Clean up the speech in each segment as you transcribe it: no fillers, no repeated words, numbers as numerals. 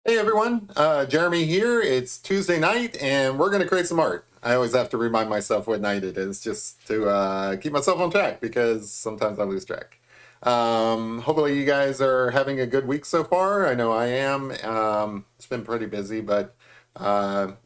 Hey everyone, Jeremy here. It's Tuesday night and we're going to create some art. I always have to remind myself what night it is just to keep myself on track because sometimes I lose track. Hopefully, you guys are having a good week so far. I know I am. It's been pretty busy, but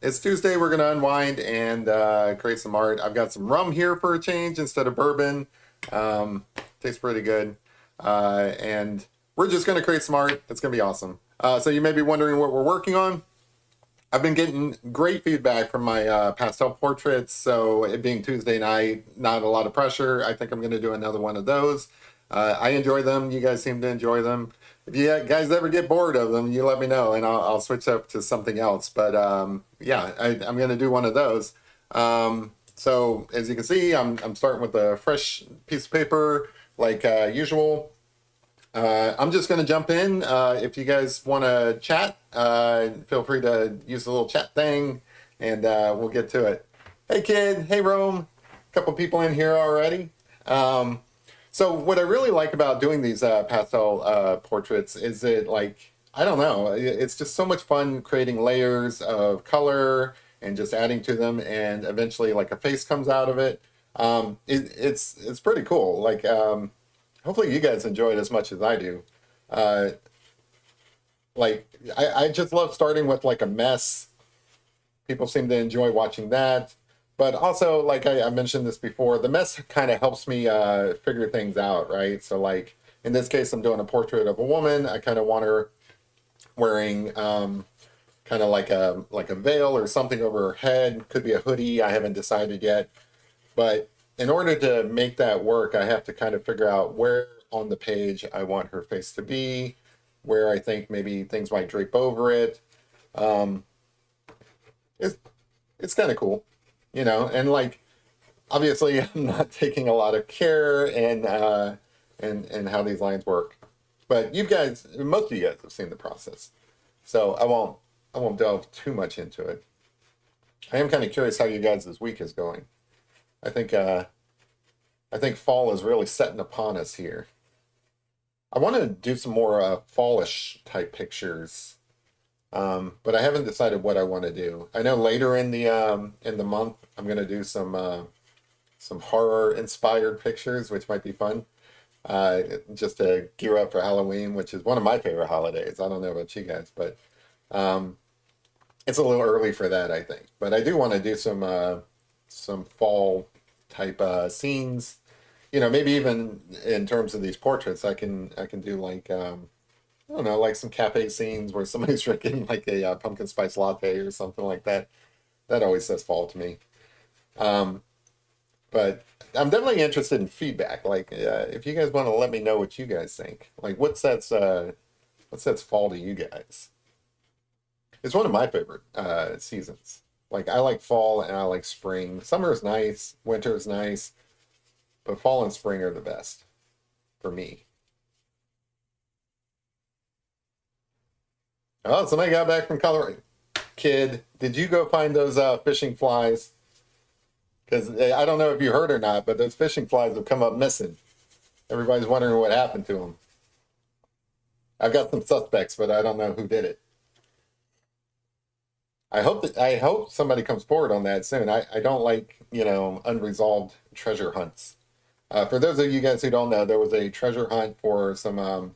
it's Tuesday. We're going to unwind and create some art. I've got some rum here for a change instead of bourbon. Um, Tastes pretty good. And we're just going to create some art. It's going to be awesome. So you may be wondering what we're working on. I've been getting great feedback from my pastel portraits. So it being Tuesday night, not a lot of pressure. I think I'm going to do another one of those. I enjoy them. You guys seem to enjoy them. If you guys ever get bored of them, you let me know and I'll switch up to something else. But yeah, I'm going to do one of those. So as you can see, I'm starting with a fresh piece of paper like usual. I'm just going to jump in. If you guys want to chat, feel free to use the little chat thing and we'll get to it. Hey, kid. Hey, Rome. A couple people in here already. Um, so, what I really like about doing these pastel portraits is that, like, I don't know, it's just so much fun creating layers of color and just adding to them, and eventually, like, a face comes out of it. It's pretty cool. Like, hopefully you guys enjoy it as much as I do. Uh, I just love starting with like a mess. People seem to enjoy watching that. But also, like I mentioned this before, the mess kind of helps me figure things out, right? So like in this case, I'm doing a portrait of a woman. I kind of want her wearing kind of like a veil or something over her head. Could be a hoodie. I haven't decided yet. But in order to make that work, I have to kind of figure out where on the page I want her face to be, where I think maybe things might drape over it. Um, it's it's kind of cool, and like obviously I'm not taking a lot of care and how these lines work. But you guys, most of you guys have seen the process, so I won't delve too much into it. I am kind of curious how you guys this week is going. I think I think fall is really setting upon us here. I want to do some more fallish type pictures, but I haven't decided what I want to do. I know later in the month I'm going to do some horror inspired pictures, which might be fun. Just to gear up for Halloween, which is one of my favorite holidays. I don't know about you guys, but um, it's a little early for that, I think. But I do want to do some fall type scenes. Maybe even in terms of these portraits, I can do like I don't know, like some cafe scenes where somebody's drinking like a pumpkin spice latte or something like that. That always says fall to me. Um, but I'm definitely interested in feedback. Like, if you guys want to let me know what you guys think, like what sets fall to you guys? It's one of my favorite seasons. Like, I like fall and I like spring. Summer is nice, winter is nice, but fall and spring are the best for me. Oh, somebody got back from Colorado. Kid, did you go find those fishing flies? Because I don't know if you heard or not, but those fishing flies have come up missing. Everybody's wondering what happened to them. I've got some suspects, but I don't know who did it. I hope somebody comes forward on that soon. I don't like, unresolved treasure hunts. For those of you guys who don't know, there was a treasure hunt for some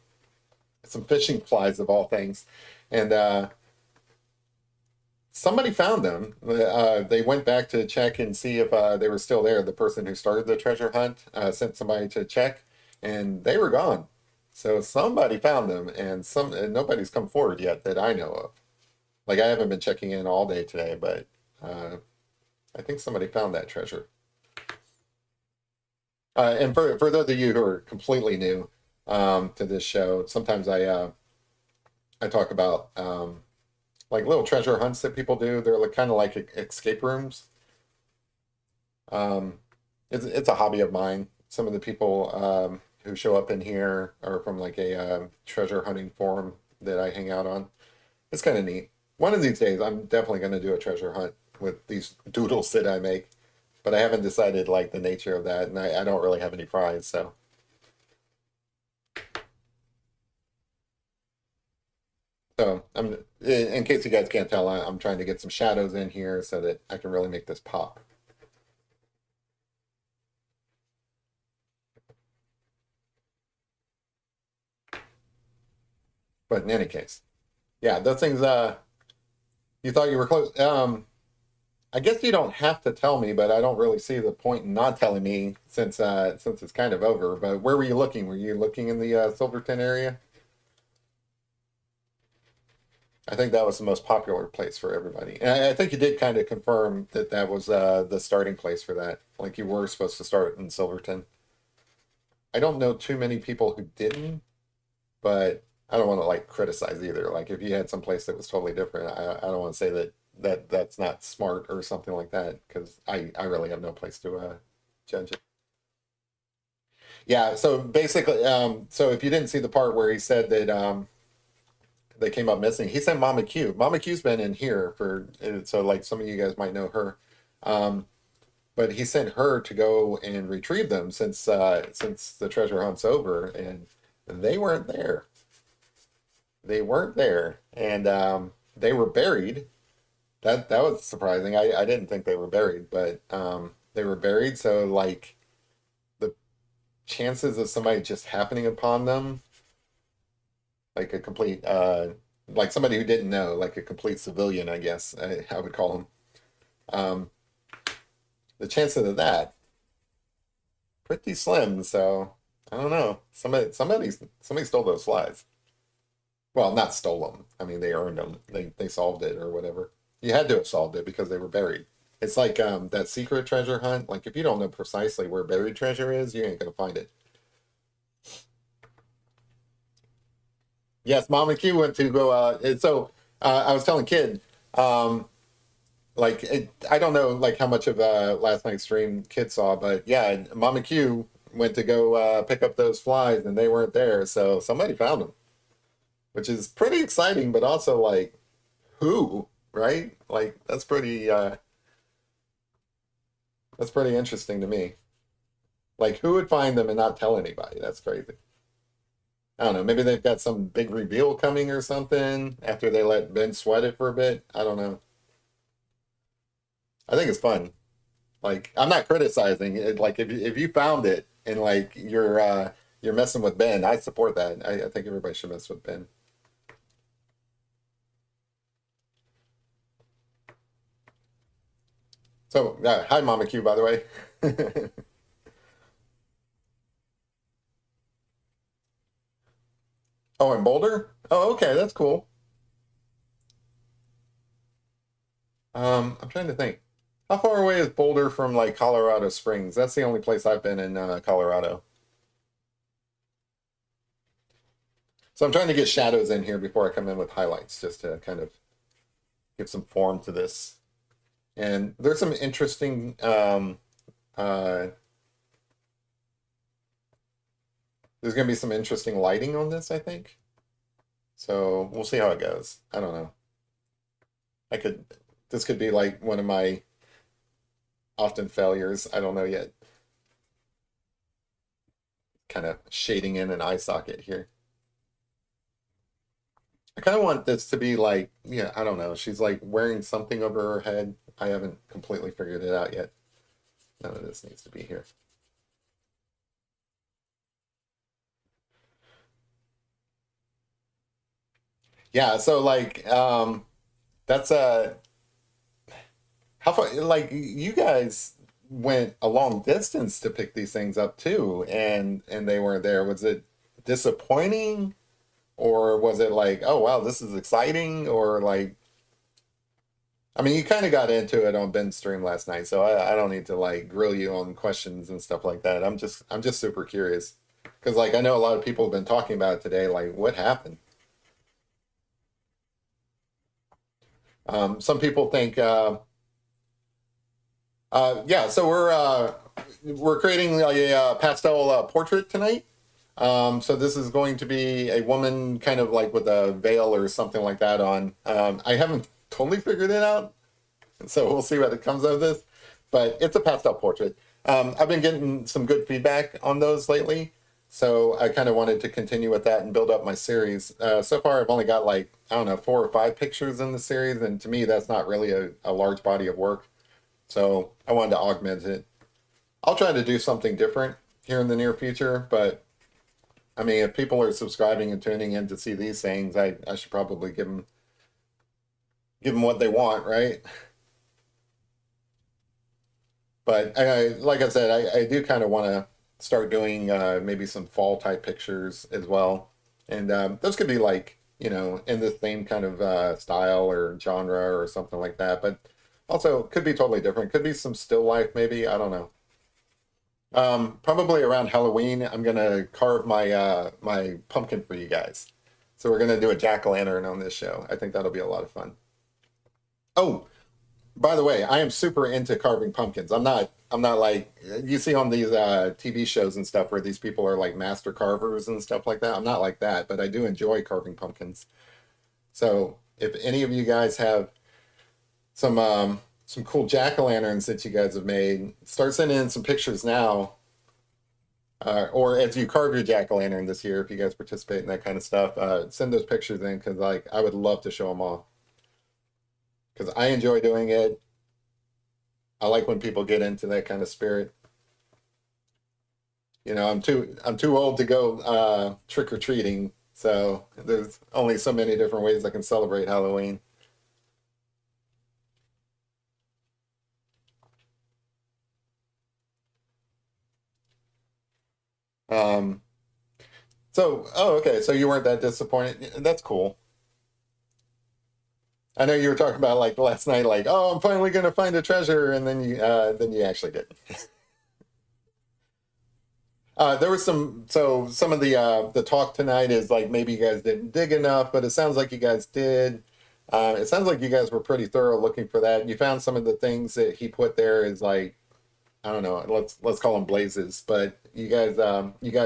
fishing flies of all things, and somebody found them. They went back to check and see if they were still there. The person who started the treasure hunt sent somebody to check, and they were gone. So somebody found them, and nobody's come forward yet that I know of. Like I haven't been checking in all day today, but uh, I think somebody found that treasure. And for those of you who are completely new to this show, sometimes I talk about like little treasure hunts that people do. They're like kind of like escape rooms. Um, it's a hobby of mine. Some of the people who show up in here are from like a treasure hunting forum that I hang out on. It's kind of neat. One of these days, I'm definitely going to do a treasure hunt with these doodles that I make, but I haven't decided like the nature of that, and I don't really have any prize. So So I'm, in case you guys can't tell, I'm trying to get some shadows in here so that I can really make this pop. But in any case, yeah, those things, you thought you were close. I guess you don't have to tell me, but I don't really see the point in not telling me since it's kind of over. But where were you looking? Were you looking in the Silverton area? I think that was the most popular place for everybody. And I think you did kind of confirm that that was the starting place for that. Like you were supposed to start in Silverton. I don't know too many people who didn't, but I don't want to like criticize either. Like if you had some place that was totally different, I don't want to say that's not smart or something like that because I really have no place to judge it. Yeah. So basically, so if you didn't see the part where he said that they came up missing. He sent Mama Q. Mama Q's been in here for so like some of you guys might know her, um, but he sent her to go and retrieve them since the treasure hunt's over, and they weren't there. They weren't there, and they were buried. That was surprising. I didn't think they were buried, but they were buried. So like the chances of somebody just happening upon them like a complete like somebody who didn't know, like a complete civilian, I guess I would call him. Um, the chances of that pretty slim. So I don't know. Somebody stole those flies. Well, not stole them. I mean, they earned them. They solved it or whatever. You had to have solved it because they were buried. It's like that secret treasure hunt. Like if you don't know precisely where buried treasure is, you ain't gonna find it. Yes, Mom and Q went to go. And so I was telling Kid, um, I don't know like how much of last night's stream Kid saw, but yeah, Mom and Q went to go pick up those flies, and they weren't there. So somebody found them, which is pretty exciting, but also like who, right? Like that's pretty interesting to me. Like who would find them and not tell anybody? That's crazy. I don't know. Maybe they've got some big reveal coming or something after they let Ben sweat it for a bit. I don't know. I think it's fun. Like I'm not criticizing it. Like if you found it and like you're messing with Ben, I support that. I think everybody should mess with Ben. So hi, Mama Q, by the way. Oh, in Boulder? Oh, okay, that's cool. I'm trying to think. How far away is Boulder from like Colorado Springs? That's the only place I've been in Colorado. So I'm trying to get shadows in here before I come in with highlights, just to kind of give some form to this. And there's some interesting uh, there's going to be some interesting lighting on this, I think. So we'll see how it goes. I don't know. I could this could be like one of my often failures. I don't know yet. Kind of shading in an eye socket here. I kind of want this to be like, yeah, I don't know. She's like wearing something over her head. I haven't completely figured it out yet. None of this needs to be here. Yeah, so like that's how far like you guys went a long distance to pick these things up too and they weren't there. Was it disappointing or was it like, oh wow, this is exciting or like I mean, you kind of got into it on Ben's stream last night, so I don't need to like grill you on questions and stuff like that. I'm just super curious because like I know a lot of people have been talking about it today. Like, what happened? Some people think, yeah. So we're creating a pastel portrait tonight. So this is going to be a woman kind of like with a veil or something like that on. I haven't totally figured it out, so we'll see what it comes of this. But it's a pastel portrait. I've been getting some good feedback on those lately, So I kind of wanted to continue with that and build up my series. So far, I've only got like, I don't know, 4 or 5 pictures in the series. And to me, that's not really a large body of work. So I wanted to augment it. I'll try to do something different here in the near future. But I mean, if people are subscribing and tuning in to see these things, I should probably give them what they want, right? But like I said, I do kind of want to start doing maybe some fall type pictures as well. And those could be like, in the same kind of style or genre or something like that. But also could be totally different. Could be some still life, maybe. I don't know. Probably around Halloween, I'm gonna carve my pumpkin for you guys. So we're gonna do a jack-o'-lantern on this show. I think that'll be a lot of fun. Oh, by the way, I am super into carving pumpkins. I'm not like you see on these TV shows and stuff where these people are like master carvers and stuff like that. I'm not like that, but I do enjoy carving pumpkins. So if any of you guys have some cool jack-o'-lanterns that you guys have made, start sending in some pictures now. Or as you carve your jack-o'-lantern this year, if you guys participate in that kind of stuff, send those pictures in because like I would love to show them off because I enjoy doing it. I like when people get into that kind of spirit. I'm too old to go trick or treating, so there's only so many different ways I can celebrate Halloween. Um, oh, okay, so you weren't that disappointed. That's cool. I know you were talking about like last night, like, oh, I'm finally gonna find a treasure, and then you actually did. There was some of the talk tonight is like maybe you guys didn't dig enough, but it sounds like you guys did. It sounds like you guys were pretty thorough looking for that. You found some of the things that he put there is like I don't know, let's call them blazes, but you guys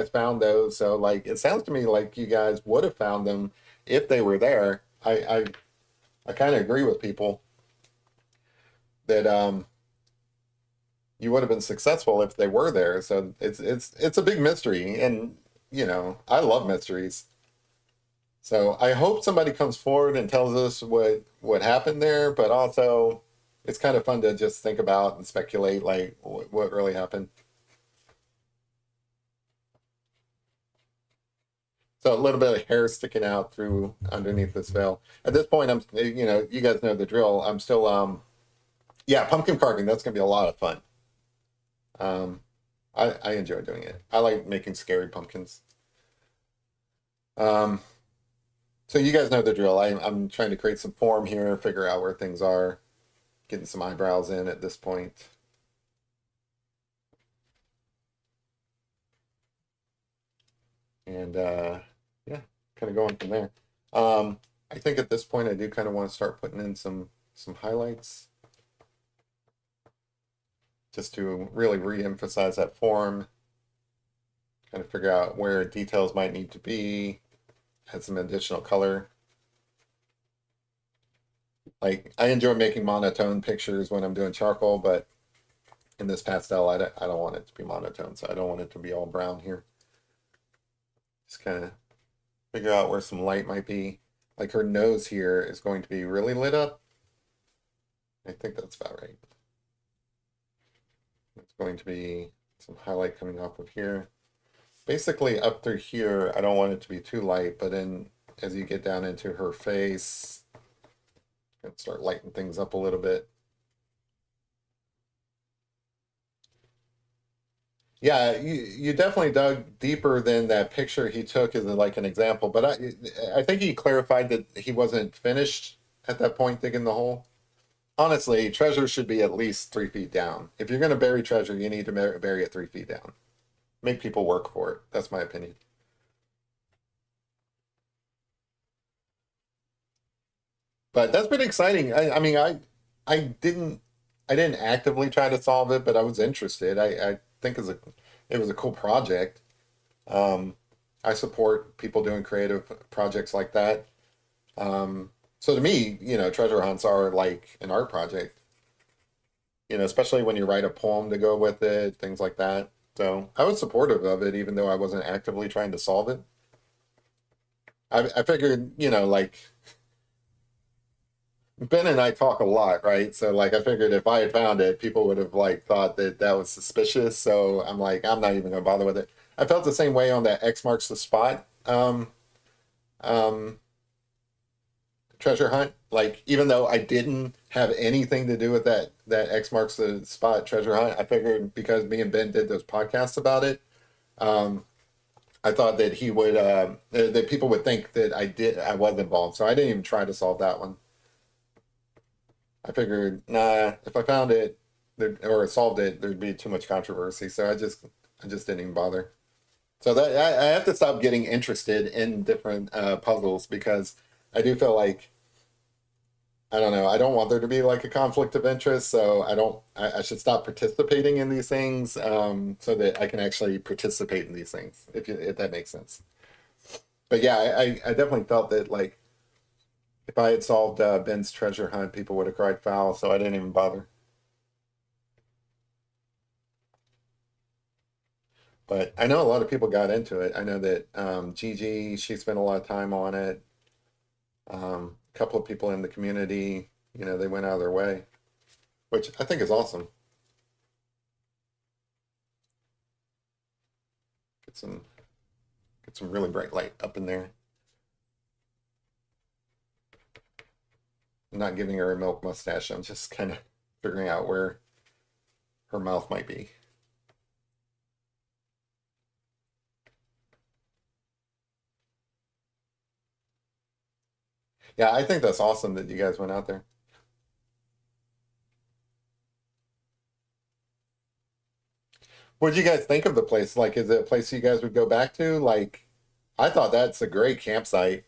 found those, so like it sounds to me like you guys would have found them if they were there. I kind of agree with people that you would have been successful if they were there. So it's a big mystery, and I love mysteries. So I hope somebody comes forward and tells us what happened there, but also it's kind of fun to just think about and speculate like what really happened. So a little bit of hair sticking out through underneath this veil. At this point, you guys know the drill. I'm still, yeah, pumpkin carving. That's gonna be a lot of fun. Um, I enjoy doing it. I like making scary pumpkins. Um, so you guys know the drill. I'm trying to create some form here, figure out where things are, getting some eyebrows in at this point, and yeah, kind of going from there. I think at this point I do kind of want to start putting in some highlights just to really re-emphasize that form, kind of figure out where details might need to be, add some additional color. Like I enjoy making monotone pictures when I'm doing charcoal, but in this pastel, I don't want it to be monotone, so I don't want it to be all brown here. Just kind of figure out where some light might be. Like her nose here is going to be really lit up. I think that's about right. It's going to be some highlight coming off of here. Basically up through here, I don't want it to be too light, but then as you get down into her face, and start lighting things up a little bit. Yeah, you definitely dug deeper than that picture he took as like an example, but I think he clarified that he wasn't finished at that point digging the hole. Honestly, treasure should be at least 3 feet down. If you're going to bury treasure, you need to bury it 3 feet down. Make people work for it. That's my opinion. But that's been exciting. I mean, I didn't I didn't actively try to solve it, but I was interested. I think it was a cool project. Um, I support people doing creative projects like that. So to me, treasure hunts are like an art project. Especially when you write a poem to go with it, things like that. So I was supportive of it, even though I wasn't actively trying to solve it. I figured, like Ben and I talk a lot, right? So like I figured if I had found it, people would have like thought that that was suspicious. So I'm like, I'm not even gonna bother with it. I felt the same way on that X marks the spot um, treasure hunt. Like even though I didn't have anything to do with that X marks the spot treasure hunt, I figured because me and Ben did those podcasts about it, um, I thought that he would that people would think that I was involved. So I didn't even try to solve that one. I figured, nah, if I found it or solved it, there'd be too much controversy. So I just didn't even bother. So that I have to stop getting interested in different puzzles because I do feel like I don't know. I don't want there to be like a conflict of interest. So I don't. I should stop participating in these things so that I can actually participate in these things. If that makes sense. But yeah, I definitely felt that like if I had solved Ben's treasure hunt, people would have cried foul. So I didn't even bother. But I know a lot of people got into it. I know that Gigi, she spent a lot of time on it. A couple of people in the community, they went out of their way, which I think is awesome. Get some get some really bright light up in there. I'm not giving her a milk mustache. I'm just kind of figuring out where her mouth might be. Yeah, I think that's awesome that you guys went out there. What did you guys think of the place? Like, is it a place you guys would go back to? Like, I thought that's a great campsite.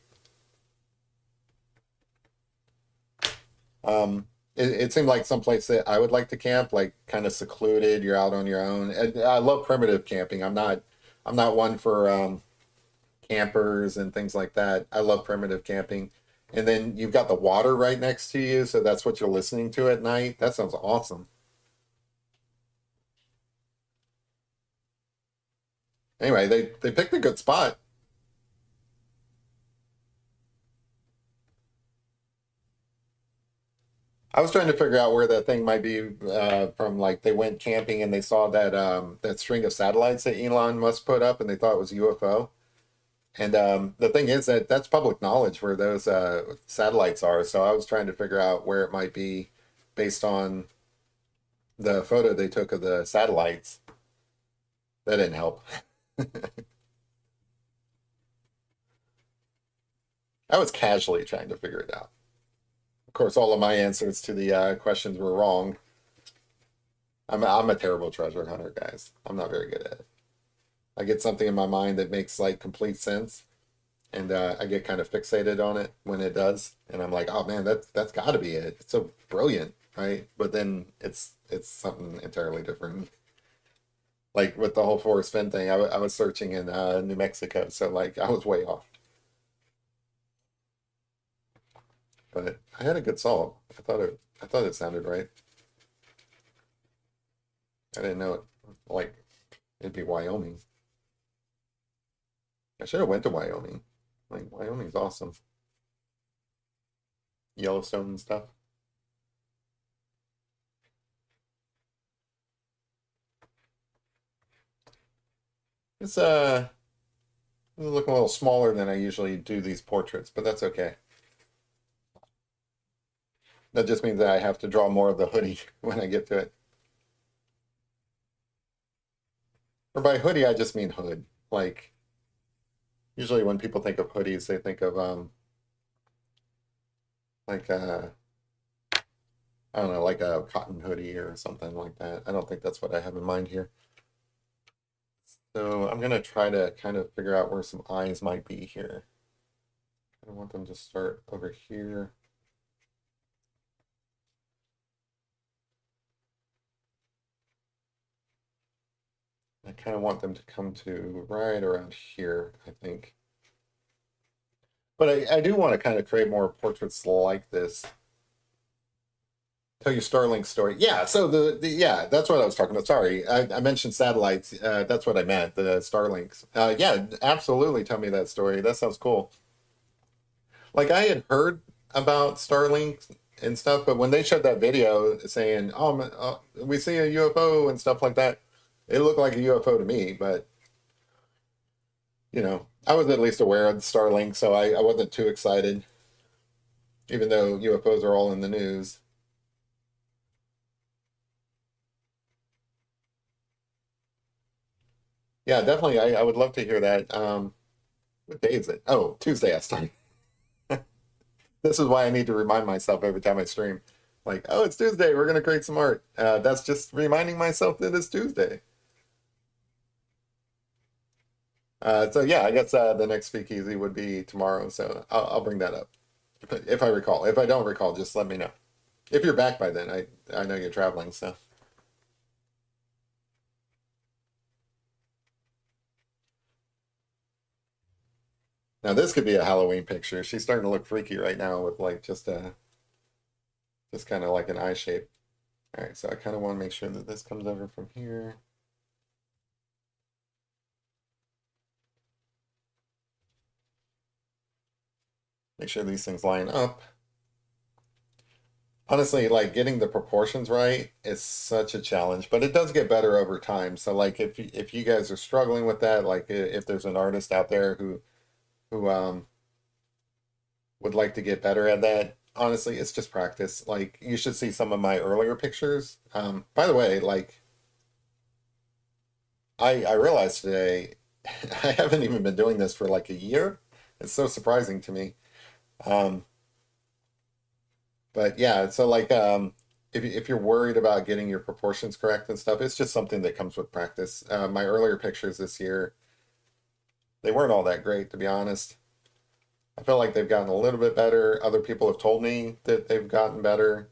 It seemed like some place that I would like to camp, like kind of secluded. You're out on your own. And I love primitive camping. I'm not one for campers and things like that. I love primitive camping. And then you've got the water right next to you, so that's what you're listening to at night. That sounds awesome. Anyway, they picked a good spot. I was trying to figure out where that thing might be from. Like they went camping and they saw that string of satellites that Elon Musk put up, and they thought it was UFO. And the thing is that that's public knowledge where those satellites are. So I was trying to figure out where it might be based on the photo they took of the satellites. That didn't help. I was casually trying to figure it out. Of course, all of my answers to the questions were wrong. I'm a terrible treasure hunter, guys. I'm not very good at it. I get something in my mind that makes like complete sense, and I get kind of fixated on it when it does, and I'm like, oh man, that's got to be it. It's so brilliant, right? But then it's something entirely different. Like with the whole Forrest Fenn thing, I was searching in New Mexico, so like I was way off. But I had a good solve. I thought it sounded right. I didn't know it like it'd be Wyoming. I should have went to Wyoming. Like Wyoming's awesome. Yellowstone and stuff. It's looking a little smaller than I usually do these portraits, but that's okay. That just means that I have to draw more of the hoodie when I get to it. Or by hoodie, I just mean hood. Like usually when people think of hoodies, they think of like I don't know, like a cotton hoodie or something like that. I don't think that's what I have in mind here. So I'm gonna try to kind of figure out where some eyes might be here. I want them to start over here. I kind of want them to come to right around here, I think. But I do want to kind of create more portraits like this. Tell your Starlink story. Yeah, so yeah, that's what I was talking about. Sorry, I mentioned satellites. That's what I meant. The Starlinks. Yeah, absolutely. Tell me that story. That sounds cool. Like I had heard about Starlink and stuff, but when they showed that video saying, "Oh, we see a UFO" and stuff like that, it looked like a UFO to me. But I was at least aware of Starlink, so I wasn't too excited, even though UFOs are all in the news. Yeah, definitely. I would love to hear that. What day is it? Oh, Tuesday I started. This is why I need to remind myself every time I stream. Like, oh, it's Tuesday. We're gonna create some art. That's just reminding myself that it's Tuesday. So yeah, I guess the next speakeasy would be tomorrow. So I'll bring that up if I recall. If I don't recall, just let me know. If you're back by then, I know you're traveling. So now this could be a Halloween picture. She's starting to look freaky right now with like just kind of like an eye shape. All right, so I kind of want to make sure that this comes over from here. Make sure these things line up. Honestly, like getting the proportions right is such a challenge, but it does get better over time. So like if you guys are struggling with that, like if there's an artist out there who would like to get better at that, honestly, it's just practice. Like you should see some of my earlier pictures. By the way, like I realized today I haven't even been doing this for like a year. It's so surprising to me. Um, But yeah, so like if you're worried about getting your proportions correct and stuff, it's just something that comes with practice. My earlier pictures this year, they weren't all that great, to be honest. I feel like they've gotten a little bit better. Other people have told me that they've gotten better.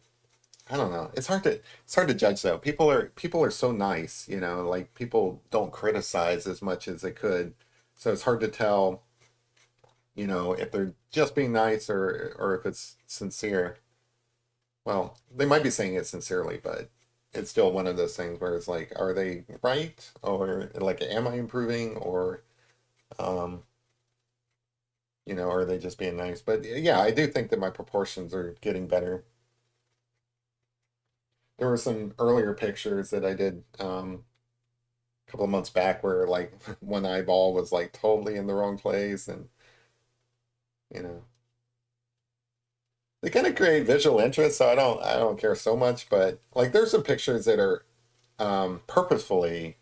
I don't know. It's hard to judge though. People are so nice, like people don't criticize as much as they could. So it's hard to tell, if they're just being nice or if it's sincere. Well, they might be saying it sincerely, but it's still one of those things where it's like, are they right? Or like, am I improving? Or, um, are they just being nice? But yeah, I do think that my proportions are getting better. There were some earlier pictures that I did a couple of months back where like one eyeball was like totally in the wrong place, and you know, they kind of create visual interest, so I don't care so much. But like, there's some pictures that are purposefully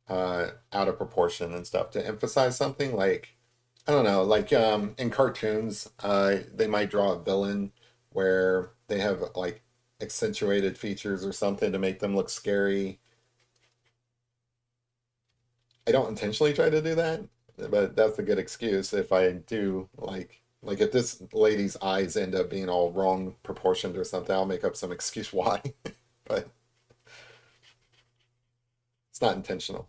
out of proportion and stuff to emphasize something. Like I don't know, like in cartoons, they might draw a villain where they have like accentuated features or something to make them look scary. I don't intentionally try to do that, but that's a good excuse if I do like if this lady's eyes end up being all wrong proportioned or something, I'll make up some excuse why. But it's not intentional.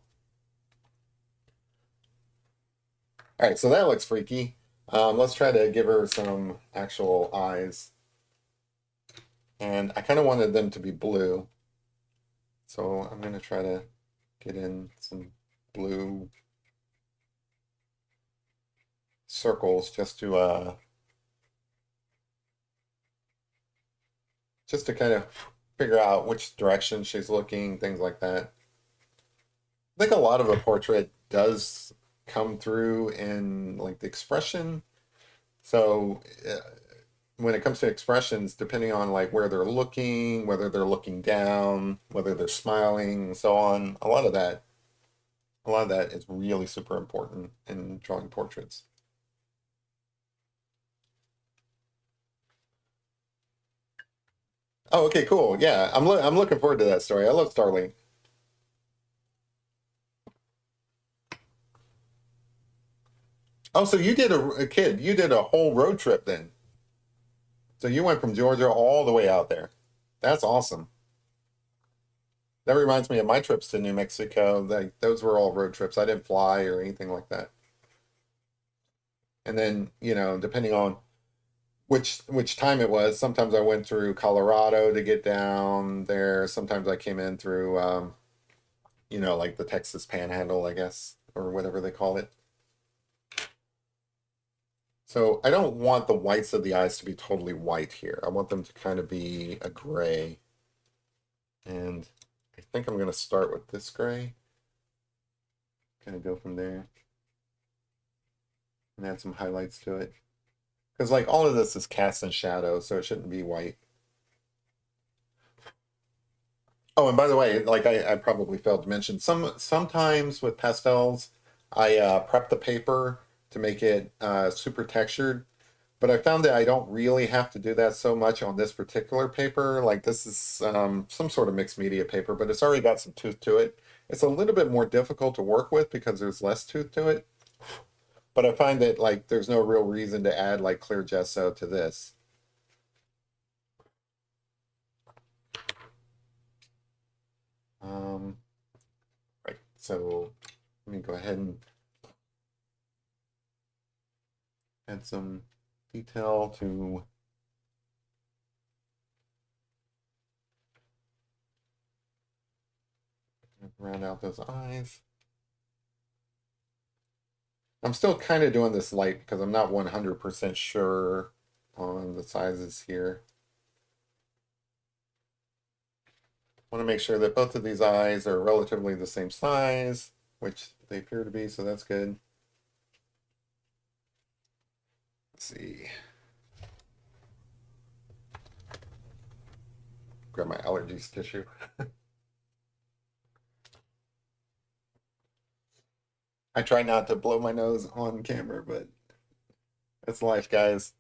All right, so that looks freaky. Let's try to give her some actual eyes. And I kind of wanted them to be blue. So I'm going to try to get in some blue circles just to kind of figure out which direction she's looking, things like that. I think a lot of a portrait does come through in like the expression. So when it comes to expressions, depending on like where they're looking, whether they're looking down, whether they're smiling, and so on, a lot of that is really super important in drawing portraits. Oh, okay, cool. Yeah, I'm looking forward to that story. I love Starlink. Oh, so you did a kid, you did a whole road trip then. So you went from Georgia all the way out there. That's awesome. That reminds me of my trips to New Mexico. Like those were all road trips. I didn't fly or anything like that. And then, depending on which time it was. Sometimes I went through Colorado to get down there. Sometimes I came in through, like the Texas Panhandle, I guess, or whatever they call it. So I don't want the whites of the eyes to be totally white here. I want them to kind of be a gray. And I think I'm going to start with this gray. Kind of go from there and add some highlights to it. Because like all of this is cast in shadow, so it shouldn't be white. Oh, and by the way, like I probably failed to mention, sometimes with pastels, I prep the paper to make it super textured. But I found that I don't really have to do that so much on this particular paper. Like this is some sort of mixed media paper, but it's already got some tooth to it. It's a little bit more difficult to work with because there's less tooth to it. But I find that like there's no real reason to add like clear gesso to this. Um, right, so let me go ahead and add some detail to round out those eyes. I'm still kind of doing this light because I'm not 100% sure on the sizes here. Want to make sure that both of these eyes are relatively the same size, which they appear to be, so that's good. Let's see. Grab my allergies tissue. I try not to blow my nose on camera, but that's life, guys.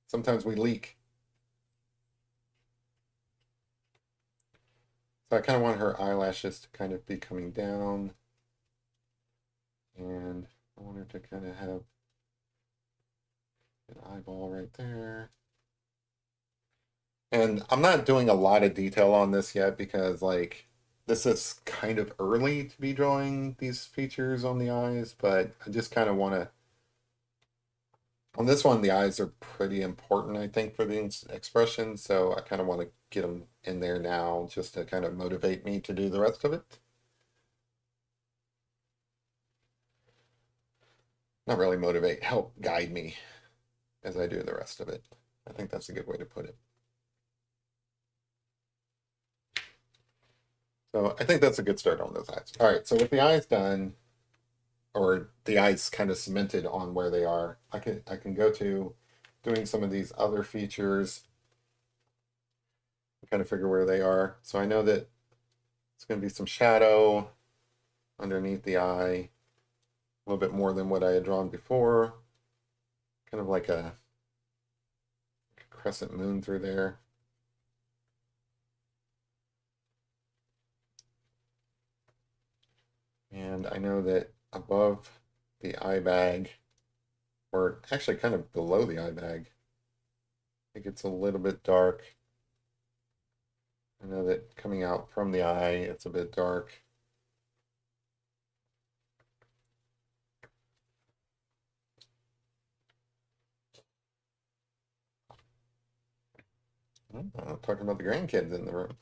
Sometimes we leak. So I kind of want her eyelashes to kind of be coming down. And I want her to kind of have an eyeball right there. And I'm not doing a lot of detail on this yet because like this is kind of early to be drawing these features on the eyes, but I just kind of want to, on this one, the eyes are pretty important, I think, for the expression. So I kind of want to get them in there now just to kind of motivate me to do the rest of it. Not really motivate, help guide me as I do the rest of it. I think that's a good way to put it. So I think that's a good start on those eyes. All right, so with the eyes done, or the eyes kind of cemented on where they are, I can go to doing some of these other features, kind of figure where they are. So I know that it's going to be some shadow underneath the eye, a little bit more than what I had drawn before, kind of like a crescent moon through there. And I know that above the eye bag, or actually kind of below the eye bag, it gets a little bit dark. I know that coming out from the eye, it's a bit dark. I'm talking about the grandkids in the room.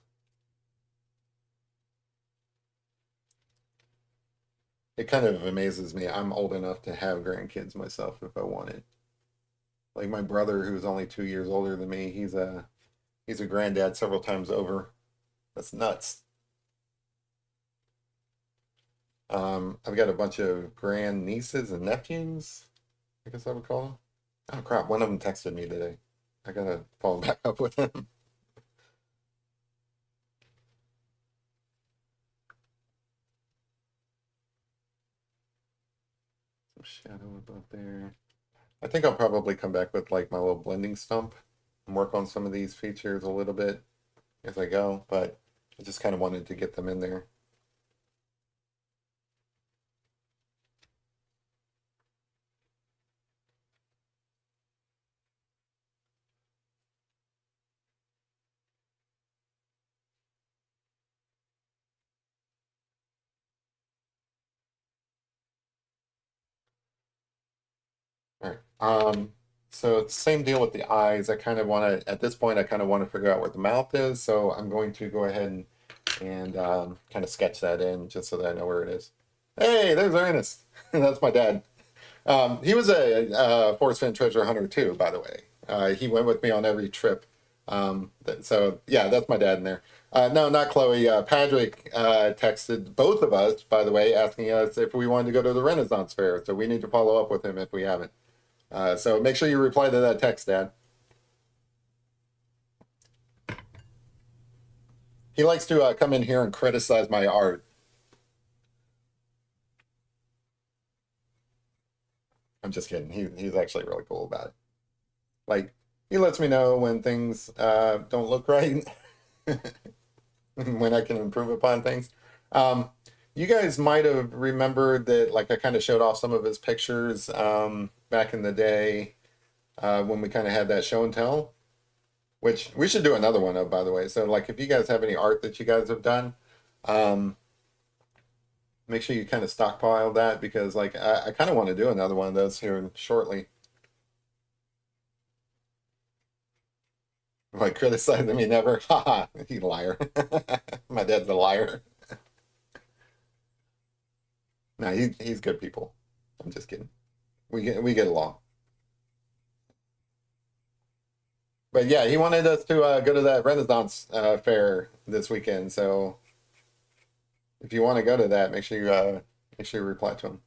It kind of amazes me. I'm old enough to have grandkids myself if I wanted. Like my brother, who's only 2 years older than me, he's a granddad several times over. That's nuts. I've got a bunch of grand nieces and nephews, I guess I would call them. Oh crap, one of them texted me today. I gotta follow back up with him. Some shadow above there. I think I'll probably come back with like my little blending stump and work on some of these features a little bit as I go, but I just kind of wanted to get them in there. All right. So it's the same deal with the eyes. I kind of want to, at this point, I kind of want to figure out where the mouth is. So I'm going to go ahead and kind of sketch that in just so that I know where it is. Hey, there's Ernest. That's my dad. He was a Forrest Fenn treasure hunter too, by the way. He went with me on every trip. So yeah, that's my dad in there. No, not Chloe. Patrick texted both of us, by the way, asking us if we wanted to go to the Renaissance Fair. So we need to follow up with him if we haven't. So make sure you reply to that text, Dad. He likes to come in here and criticize my art. I'm just kidding. He's actually really cool about it. Like, he lets me know when things don't look right, when I can improve upon things. Um, you guys might have remembered that, like, I kind of showed off some of his pictures back in the day when we kind of had that show and tell, which we should do another one of, by the way. So, like, if you guys have any art that you guys have done, um, make sure you kind of stockpile that because, like, I kind of want to do another one of those here shortly. Like criticizing me never. Haha, you liar. My dad's a liar. No, he's good people. I'm just kidding. We get along. But yeah, he wanted us to go to that Renaissance fair this weekend. So if you want to go to that, make sure you reply to him.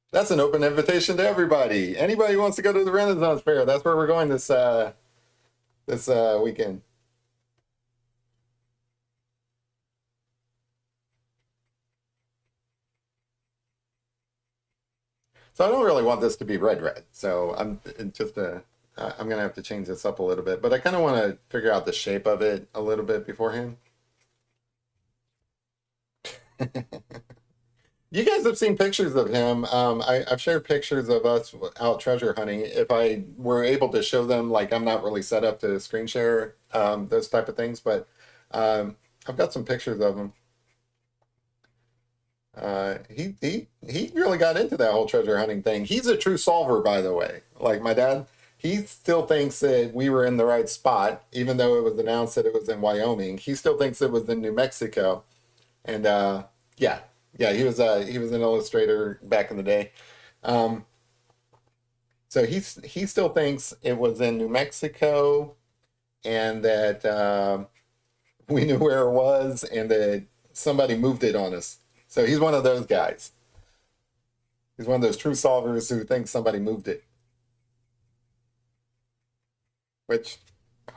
That's an open invitation to everybody. Anybody who wants to go to the Renaissance fair, that's where we're going this weekend. So I don't really want this to be red. So I'm gonna have to change this up a little bit, but I kind of want to figure out the shape of it a little bit beforehand. You guys have seen pictures of him. I've shared pictures of us out treasure hunting. If I were able to show them, like I'm not really set up to screen share those type of things, but I've got some pictures of him. He really got into that whole treasure hunting thing. He's a true solver, by the way. Like my dad, he still thinks that we were in the right spot, even though it was announced that it was in Wyoming. He still thinks it was in New Mexico. And yeah, yeah, he was an illustrator back in the day. Um, so he still thinks it was in New Mexico, and that we knew where it was, and that somebody moved it on us. So he's one of those guys. He's one of those true solvers who thinks somebody moved it, which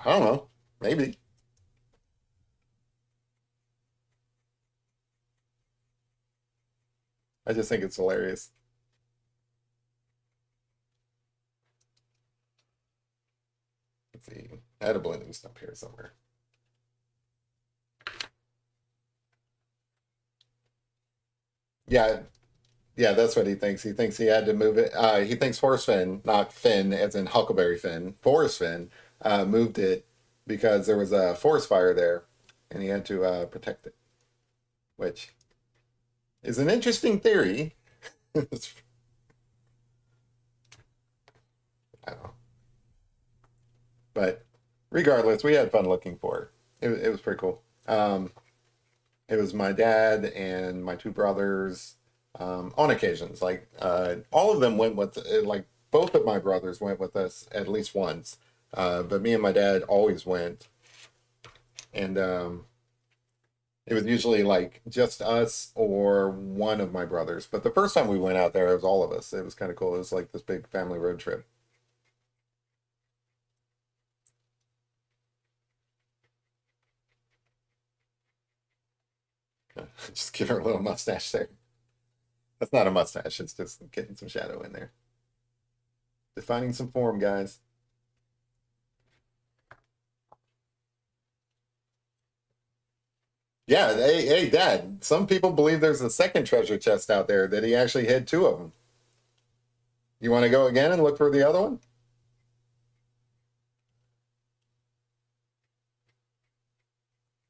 I don't know, maybe. I just think it's hilarious. Let's see. I had a blending stuff here somewhere. Yeah, yeah, that's what he thinks. He thinks he had to move it. He thinks Forrest Fenn, not Finn as in Huckleberry Finn, Forrest Fenn, moved it because there was a forest fire there and he had to protect it, which is an interesting theory. I don't know. But regardless, we had fun looking for it. It was pretty cool. It was my dad and my two brothers on occasions. Like all of them went with, like both of my brothers went with us at least once. But me and my dad always went. And it was usually like just us or one of my brothers. But the first time we went out there, it was all of us. It was kind of cool. It was like this big family road trip. Just give her a little mustache there. That's not a mustache. It's just getting some shadow in there. Defining some form, guys. Yeah, hey, Dad. Some people believe there's a second treasure chest out there that he actually hid two of them. You want to go again and look for the other one?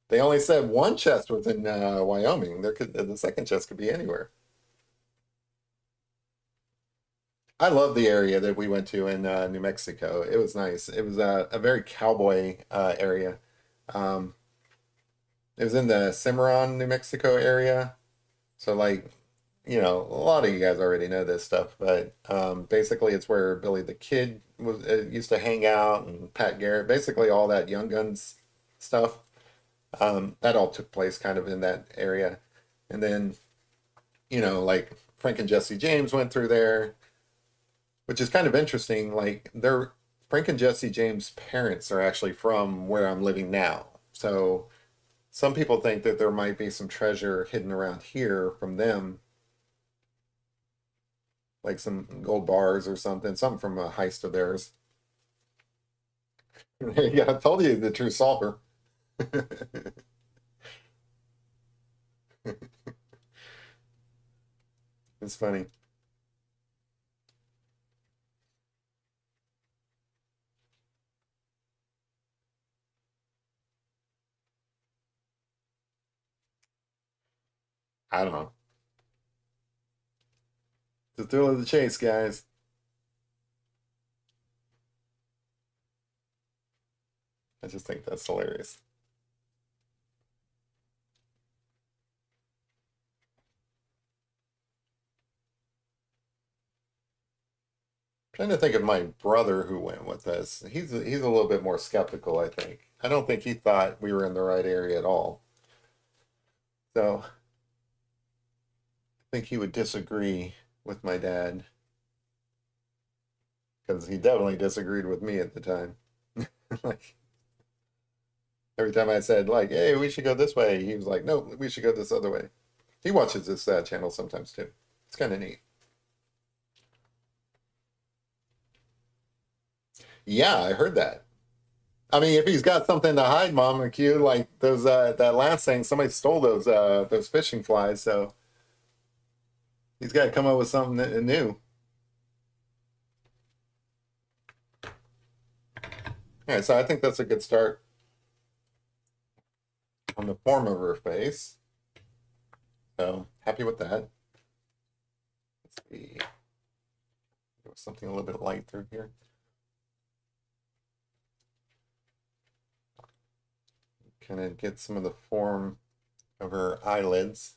They only said one chest was in Wyoming. The second chest could be anywhere. I love the area that we went to in New Mexico. It was nice. It was a very cowboy area. Um, it was in the Cimarron, New Mexico area. So like, a lot of you guys already know this stuff, but basically it's where Billy the Kid was used to hang out and Pat Garrett, basically all that Young Guns stuff. That all took place kind of in that area. And then, like Frank and Jesse James went through there, which is kind of interesting. Like they're Frank and Jesse James' parents are actually from where I'm living now. So some people think that there might be some treasure hidden around here from them, like some gold bars or something from a heist of theirs. There you go. I told you the true solver. It's funny. I don't know. The thrill of the chase, guys. I just think that's hilarious. Trying to think of my brother who went with us. He's a little bit more skeptical, I think. I don't think he thought we were in the right area at all. So I think he would disagree with my dad because he definitely disagreed with me at the time. Like every time I said like, "Hey, we should go this way," he was like, "No, we should go this other way." He watches this channel sometimes too. It's kind of neat. Yeah, I heard that. I mean, if he's got something to hide, Mom or Q, like those that last thing, somebody stole those fishing flies, so he's got to come up with something new. All right, so I think that's a good start on the form of her face. So happy with that. Let's see. There was something a little bit light through here. Kind of get some of the form of her eyelids,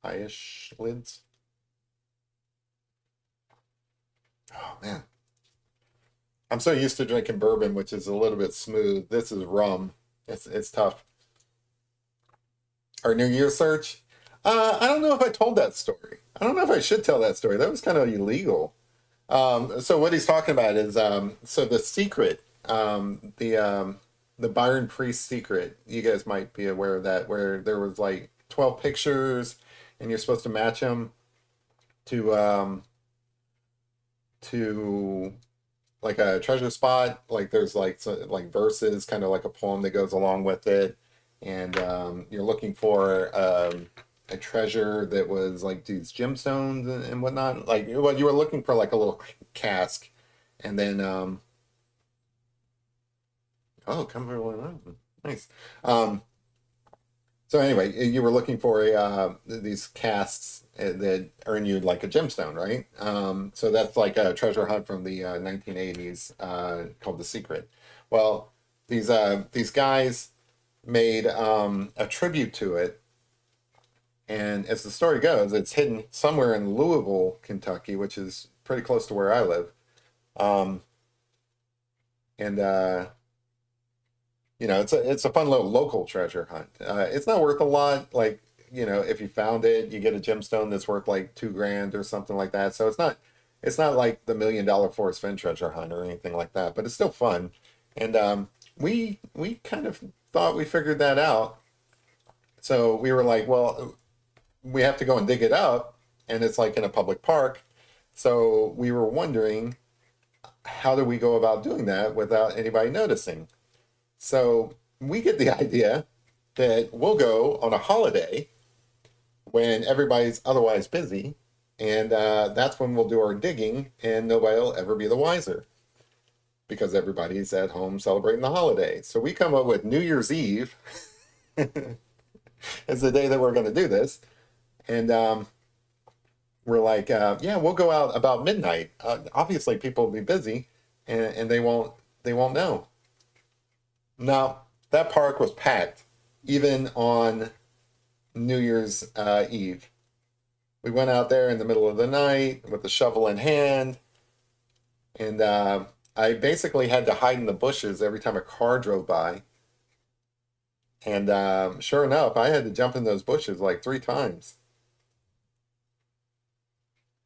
eyish lids. Oh man, I'm so used to drinking bourbon, which is a little bit smooth. This is rum. It's tough. Our New Year search. I don't know if I told that story. I don't know if I should tell that story. That was kind of illegal. So what he's talking about is so the secret, the Byron Priest secret. You guys might be aware of that, where there was like 12 pictures, and you're supposed to match them to to like a treasure spot. Like there's like like verses, kind of like a poem that goes along with it, and you're looking for a treasure that was like these gemstones and whatnot. Like what you were looking for, like a little cask, and then oh, come here, nice. Um, so anyway, you were looking for these casks that earn you like a gemstone, right? So that's like a treasure hunt from the 1980s called The Secret. Well, these guys made a tribute to it, and as the story goes, it's hidden somewhere in Louisville, Kentucky, which is pretty close to where I live. Um, and it's a fun little local treasure hunt. It's not worth a lot. Like, if you found it, you get a gemstone that's worth like 2 grand or something like that. So it's not like the $1 million Forrest Fenn treasure hunt or anything like that, but it's still fun. And we kind of thought we figured that out. So we were like, well, we have to go and dig it up, and it's like in a public park. So we were wondering, how do we go about doing that without anybody noticing? So we get the idea that we'll go on a holiday when everybody's otherwise busy, and that's when we'll do our digging, and nobody will ever be the wiser because everybody's at home celebrating the holiday. So we come up with New Year's Eve as the day that we're going to do this, and we're like, yeah, we'll go out about midnight. Obviously, people will be busy, and they won't know. Now, that park was packed, even on New Year's Eve. We went out there in the middle of the night with the shovel in hand, and I basically had to hide in the bushes every time a car drove by. And sure enough, I had to jump in those bushes like 3 times.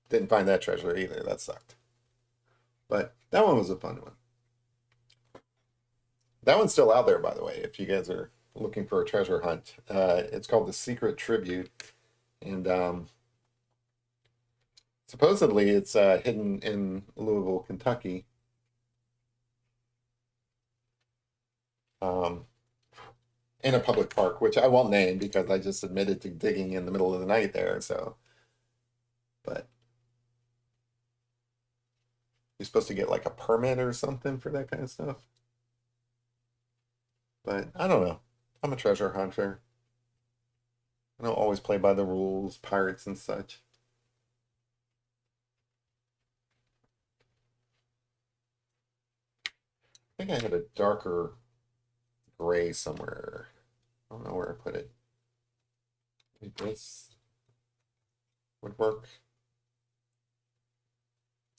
Didn't find that treasure either. That sucked. But that one was a fun one. That one's still out there, by the way, if you guys are looking for a treasure hunt. It's called The Secret Tribute. And supposedly it's hidden in Louisville, Kentucky. Um, in a public park, which I won't name because I just admitted to digging in the middle of the night there. So, but you're supposed to get like a permit or something for that kind of stuff. But I don't know. I'm a treasure hunter. I don't always play by the rules, pirates and such. I think I had a darker gray somewhere. I don't know where I put it. Maybe this would work.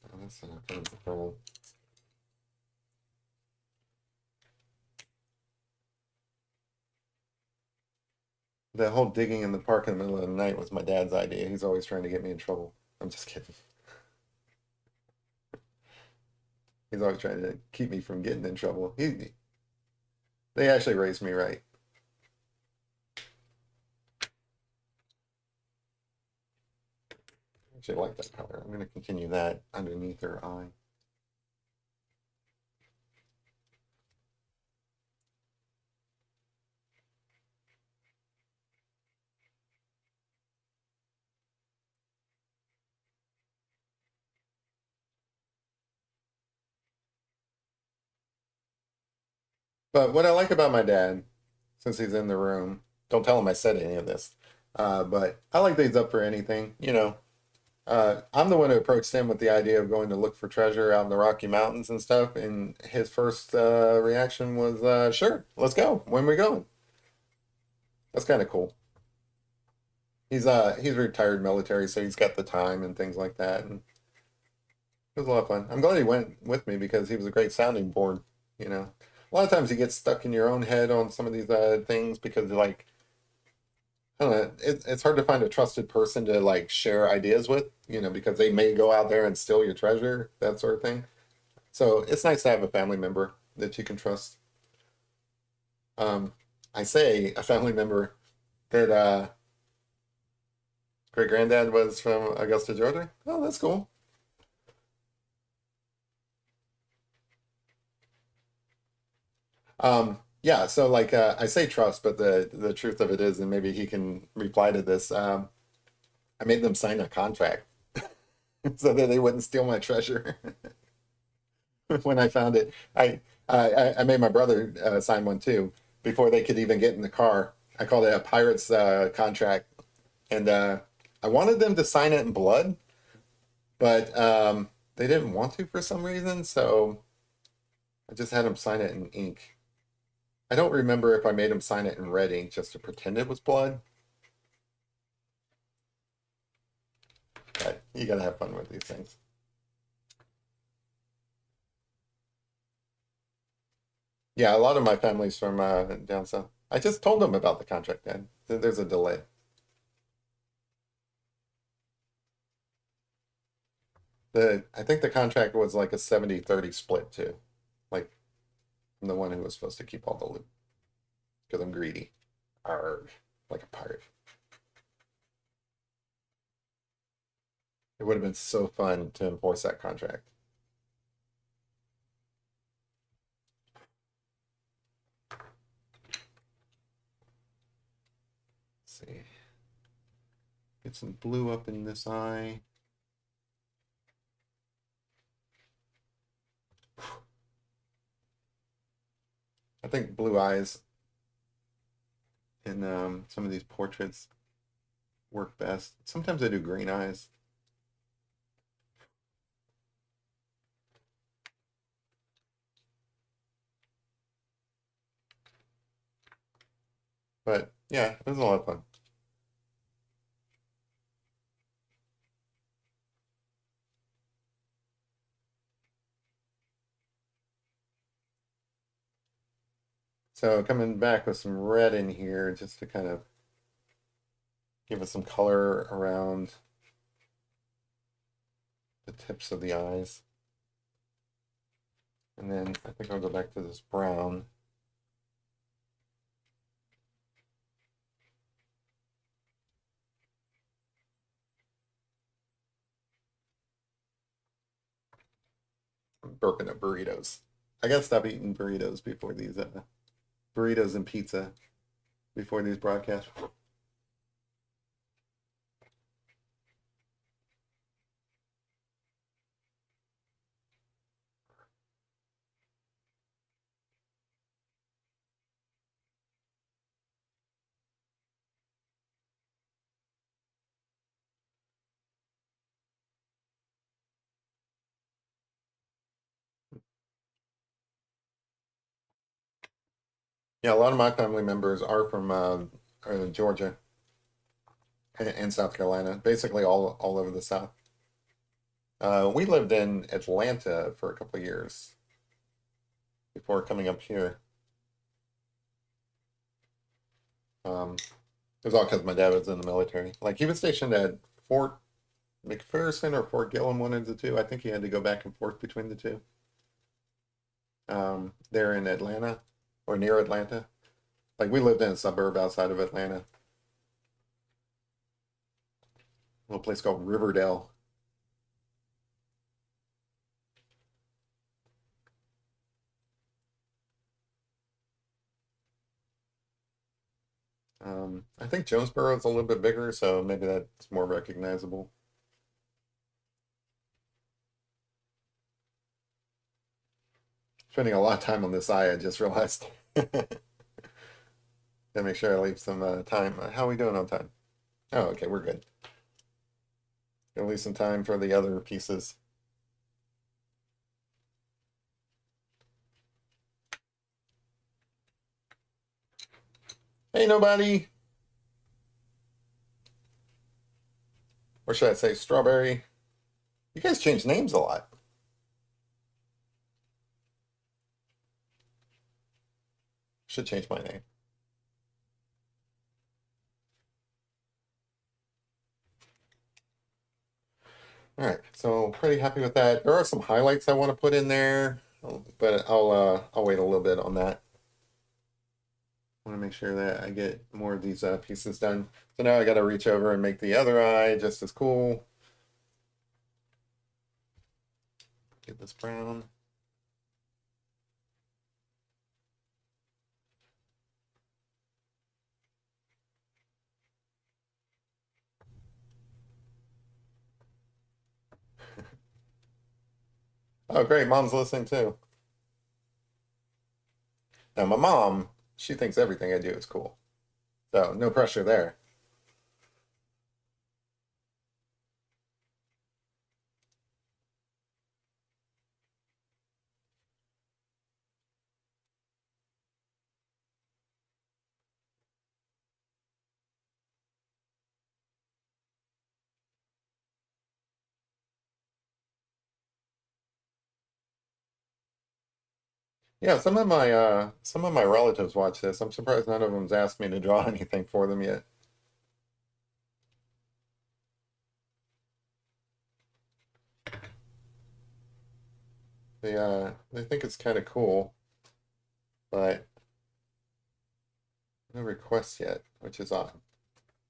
Oh, that's not going to roll. The whole digging in the park in the middle of the night was my dad's idea. He's always trying to get me in trouble. I'm just kidding. He's always trying to keep me from getting in trouble. They actually raised me right. I actually like that color. I'm going to continue that underneath her eye. But what I like about my dad, since he's in the room, don't tell him I said any of this. But I like that he's up for anything. I'm the one who approached him with the idea of going to look for treasure out in the Rocky Mountains and stuff. And his first reaction was, "Sure, let's go. When we going?" That's kind of cool. He's retired military, so he's got the time and things like that. And it was a lot of fun. I'm glad he went with me because he was a great sounding board. You know, a lot of times you get stuck in your own head on some of these things because like I don't know, it's hard to find a trusted person to like share ideas with. Because they may go out there and steal your treasure, that sort of thing. So it's nice to have a family member that you can trust. Um, I say a family member that great granddad was from Augusta, Georgia. Oh, that's cool. Yeah, so like I say trust, but the truth of it is, and maybe he can reply to this. I made them sign a contract so that they wouldn't steal my treasure when I found it. I made my brother sign one too before they could even get in the car. I called it a pirate's contract, and I wanted them to sign it in blood, but they didn't want to for some reason, so I just had them sign it in ink. I don't remember if I made them sign it in red ink just to pretend it was blood, but you gotta have fun with these things. Yeah, a lot of my family's from down south. I just told them about the contract, Dad. There's a delay. I think the contract was like a 70-30 split too. Like I'm the one who was supposed to keep all the loot because I'm greedy. Arg, like a pirate. It would have been so fun to enforce that contract. Let's see. Get some blue up in this eye. I think blue eyes in some of these portraits work best. Sometimes I do green eyes. But yeah, it was a lot of fun. So coming back with some red in here just to kind of give us some color around the tips of the eyes. And then I think I'll go back to this brown. I'm burping at burritos. I gotta stop eating burritos before these burritos and pizza before these broadcasts. Yeah, a lot of my family members are from Georgia and South Carolina, basically all over the South. We lived in Atlanta for a couple of years before coming up here. It was all because my dad was in the military. Like he was stationed at Fort McPherson or Fort Gillem, one of the two. I think he had to go back and forth between the two. There in Atlanta or near Atlanta. Like we lived in a suburb outside of Atlanta, a little place called Riverdale. I think Jonesboro is a little bit bigger, so maybe that's more recognizable. Spending a lot of time on this eye, I just realized. Gotta make sure I leave some time. How are we doing on time? Oh, okay, we're good. Gonna leave some time for the other pieces. Hey, nobody. Or should I say strawberry? You guys change names a lot. Should change my name. All right, so pretty happy with that. There are some highlights I want to put in there, but I'll wait a little bit on that. I want to make sure that I get more of these pieces done. So now I got to reach over and make the other eye just as cool. Get this brown. Oh, great, mom's listening too. Now my mom, she thinks everything I do is cool, so no pressure there. Yeah, some of my relatives watch this. I'm surprised none of them's asked me to draw anything for them yet. They think it's kind of cool, but no requests yet, which is odd.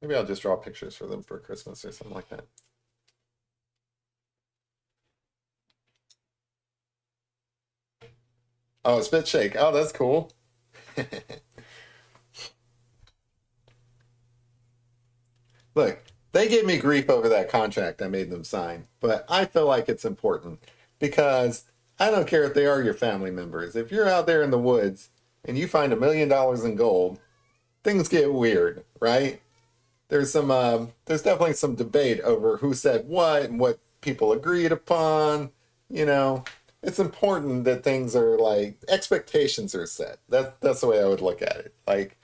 Maybe I'll just draw pictures for them for Christmas or something like that. Oh, spit shake. Oh, that's cool. Look, they gave me grief over that contract I made them sign, but I feel like it's important because I don't care if they are your family members. If you're out there in the woods and you find $1 million in gold, things get weird, right? There's definitely some debate over who said what and what people agreed upon. You know, it's important that things are like expectations are set. That's the way I would look at it. Like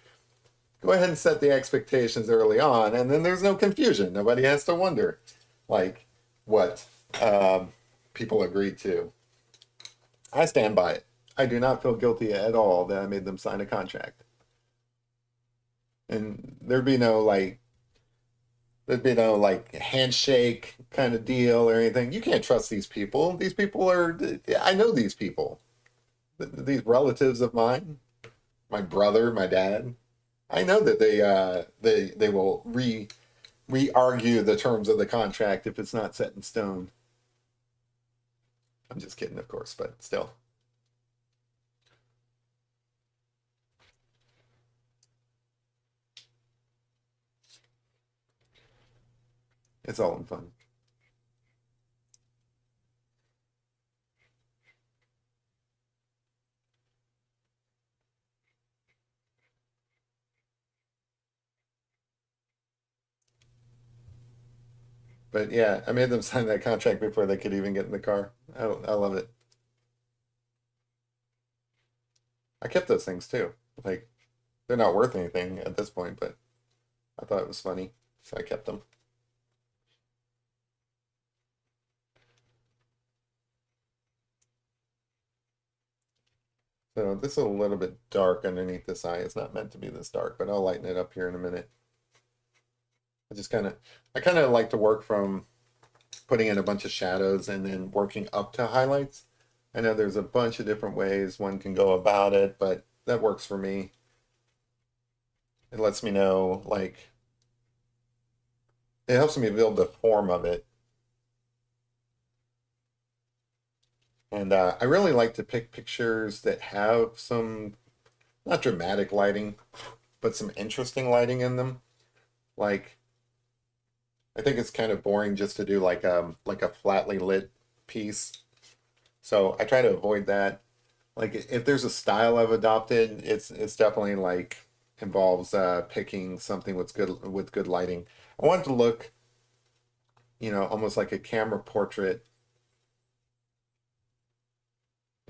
go ahead and set the expectations early on, and then there's no confusion. Nobody has to wonder, like, what um, people agreed to. I stand by it. I do not feel guilty at all that I made them sign a contract. And there'd be no like handshake kind of deal or anything. You can't trust these people. These people are, I know these people. These relatives of mine, my brother, my dad. I know that they will re-argue the terms of the contract if it's not set in stone. I'm just kidding, of course, but still. It's all in fun. But yeah, I made them sign that contract before they could even get in the car. I love it. I kept those things too. Like they're not worth anything at this point, but I thought it was funny, so I kept them. So this is a little bit dark underneath this eye. It's not meant to be this dark, but I'll lighten it up here in a minute. I just kind of, I kind of like to work from putting in a bunch of shadows and then working up to highlights. I know there's a bunch of different ways one can go about it, but that works for me. It lets me know, like, it helps me build the form of it. And I really like to pick pictures that have some, not dramatic lighting, but some interesting lighting in them. Like, I think it's kind of boring just to do like a flatly lit piece. So I try to avoid that. Like if there's a style I've adopted, it's definitely like involves picking something with good lighting. I want it to look, almost like a camera portrait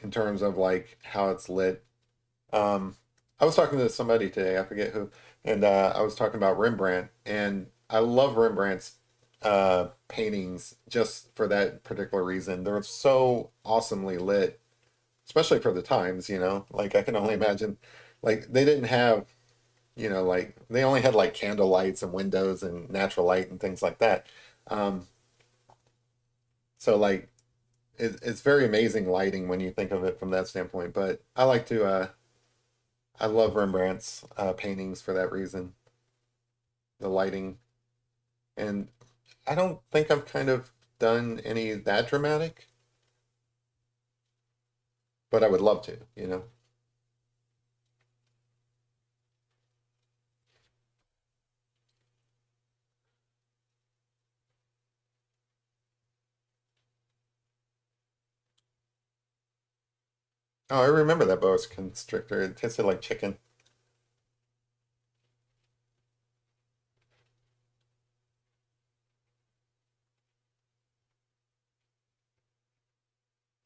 in terms of like how it's lit. Um, I was talking to somebody today, I forget who, and I was talking about Rembrandt, and I love Rembrandt's paintings just for that particular reason. They're so awesomely lit, especially for the times, Like I can only imagine, like they didn't have, like they only had like candle lights and windows and natural light and things like that. Um, so like it's very amazing lighting when you think of it from that standpoint. But I love Rembrandt's paintings for that reason, the lighting. And I don't think I've kind of done any that dramatic, but I would love to. Oh, I remember that boa constrictor. It tasted like chicken.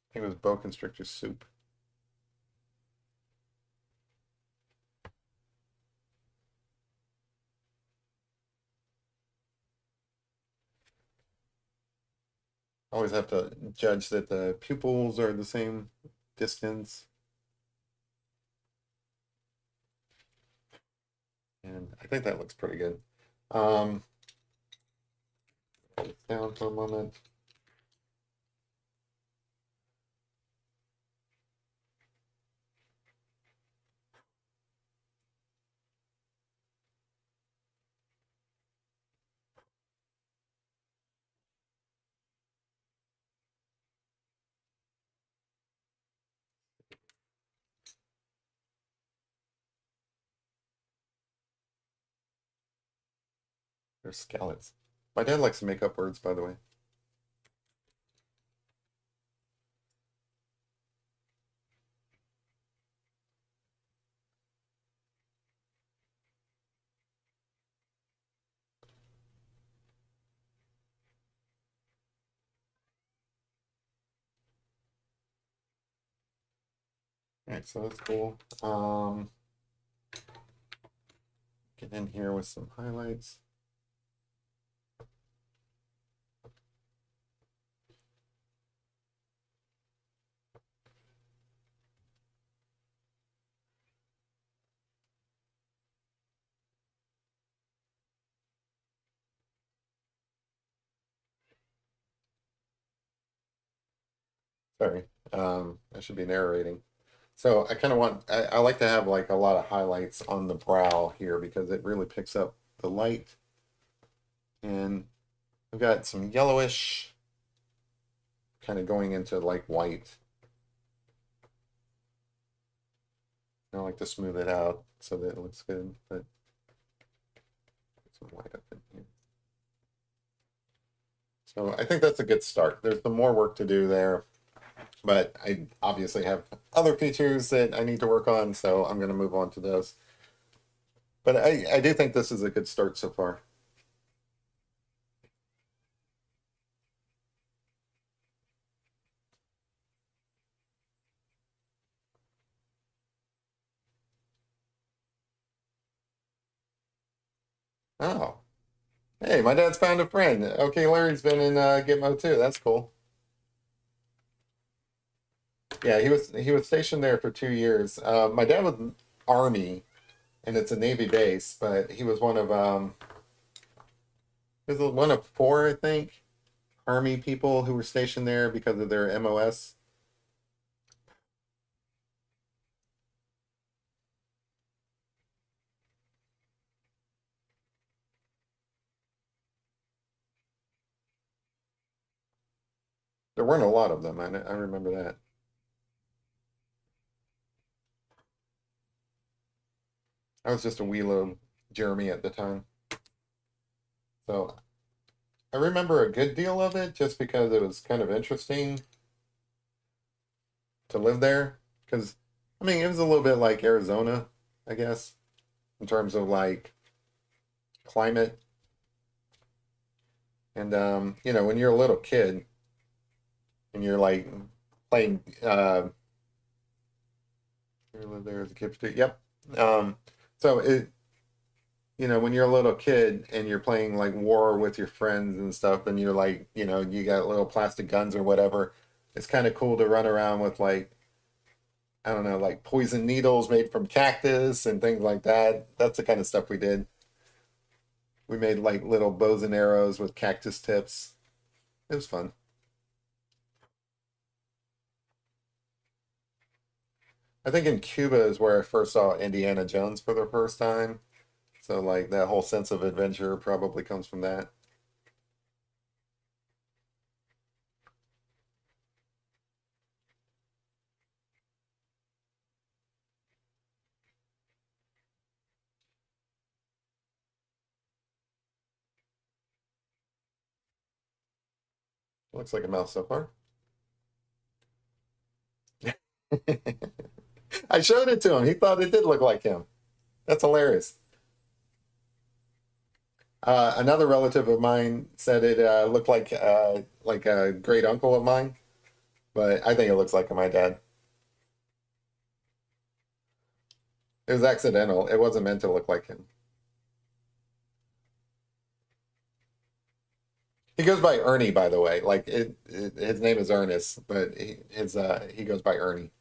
I think it was boa constrictor soup. Always have to judge that the pupils are the same distance. And I think that looks pretty good. Um, Hold it down for a moment. There's scallops. My dad likes to make up words, by the way. All right, so that's cool. get in here with some highlights. Sorry, I should be narrating. So I kind of want, I like to have like a lot of highlights on the brow here because it really picks up the light. And I've got some yellowish kind of going into like white. I like to smooth it out so that it looks good, but put some white up in here. So I think that's a good start. There's some more work to do there, but I obviously have other features that I need to work on, so I'm going to move on to those. But I do think this is a good start so far. Oh, hey, my dad's found a friend. Okay, Larry's been in Gitmo too. That's cool. Yeah, he was stationed there for 2 years. My dad was Army, and it's a Navy base, but he was one of four, I think, Army people who were stationed there because of their MOS. There weren't a lot of them. I remember that. I was just a wee little Jeremy at the time, so I remember a good deal of it just because it was kind of interesting to live there. Because I mean, it was a little bit like Arizona, I guess, in terms of like climate. And when you're a little kid and you're like playing, you live there as a kid too. Yep. So when you're a little kid and you're playing like war with your friends and stuff, and you're like, you got little plastic guns or whatever. It's kind of cool to run around with like, I don't know, like poison needles made from cactus and things like that. That's the kind of stuff we did. We made like little bows and arrows with cactus tips. It was fun. I think in Cuba is where I first saw Indiana Jones for the first time. So like that whole sense of adventure probably comes from that. Looks like a mouse so far. I showed it to him. He thought it did look like him. That's hilarious. Another relative of mine said it looked like a great uncle of mine, but I think it looks like my dad. It was accidental. It wasn't meant to look like him. He goes by Ernie, by the way. Like his name is Ernest, but he goes by Ernie.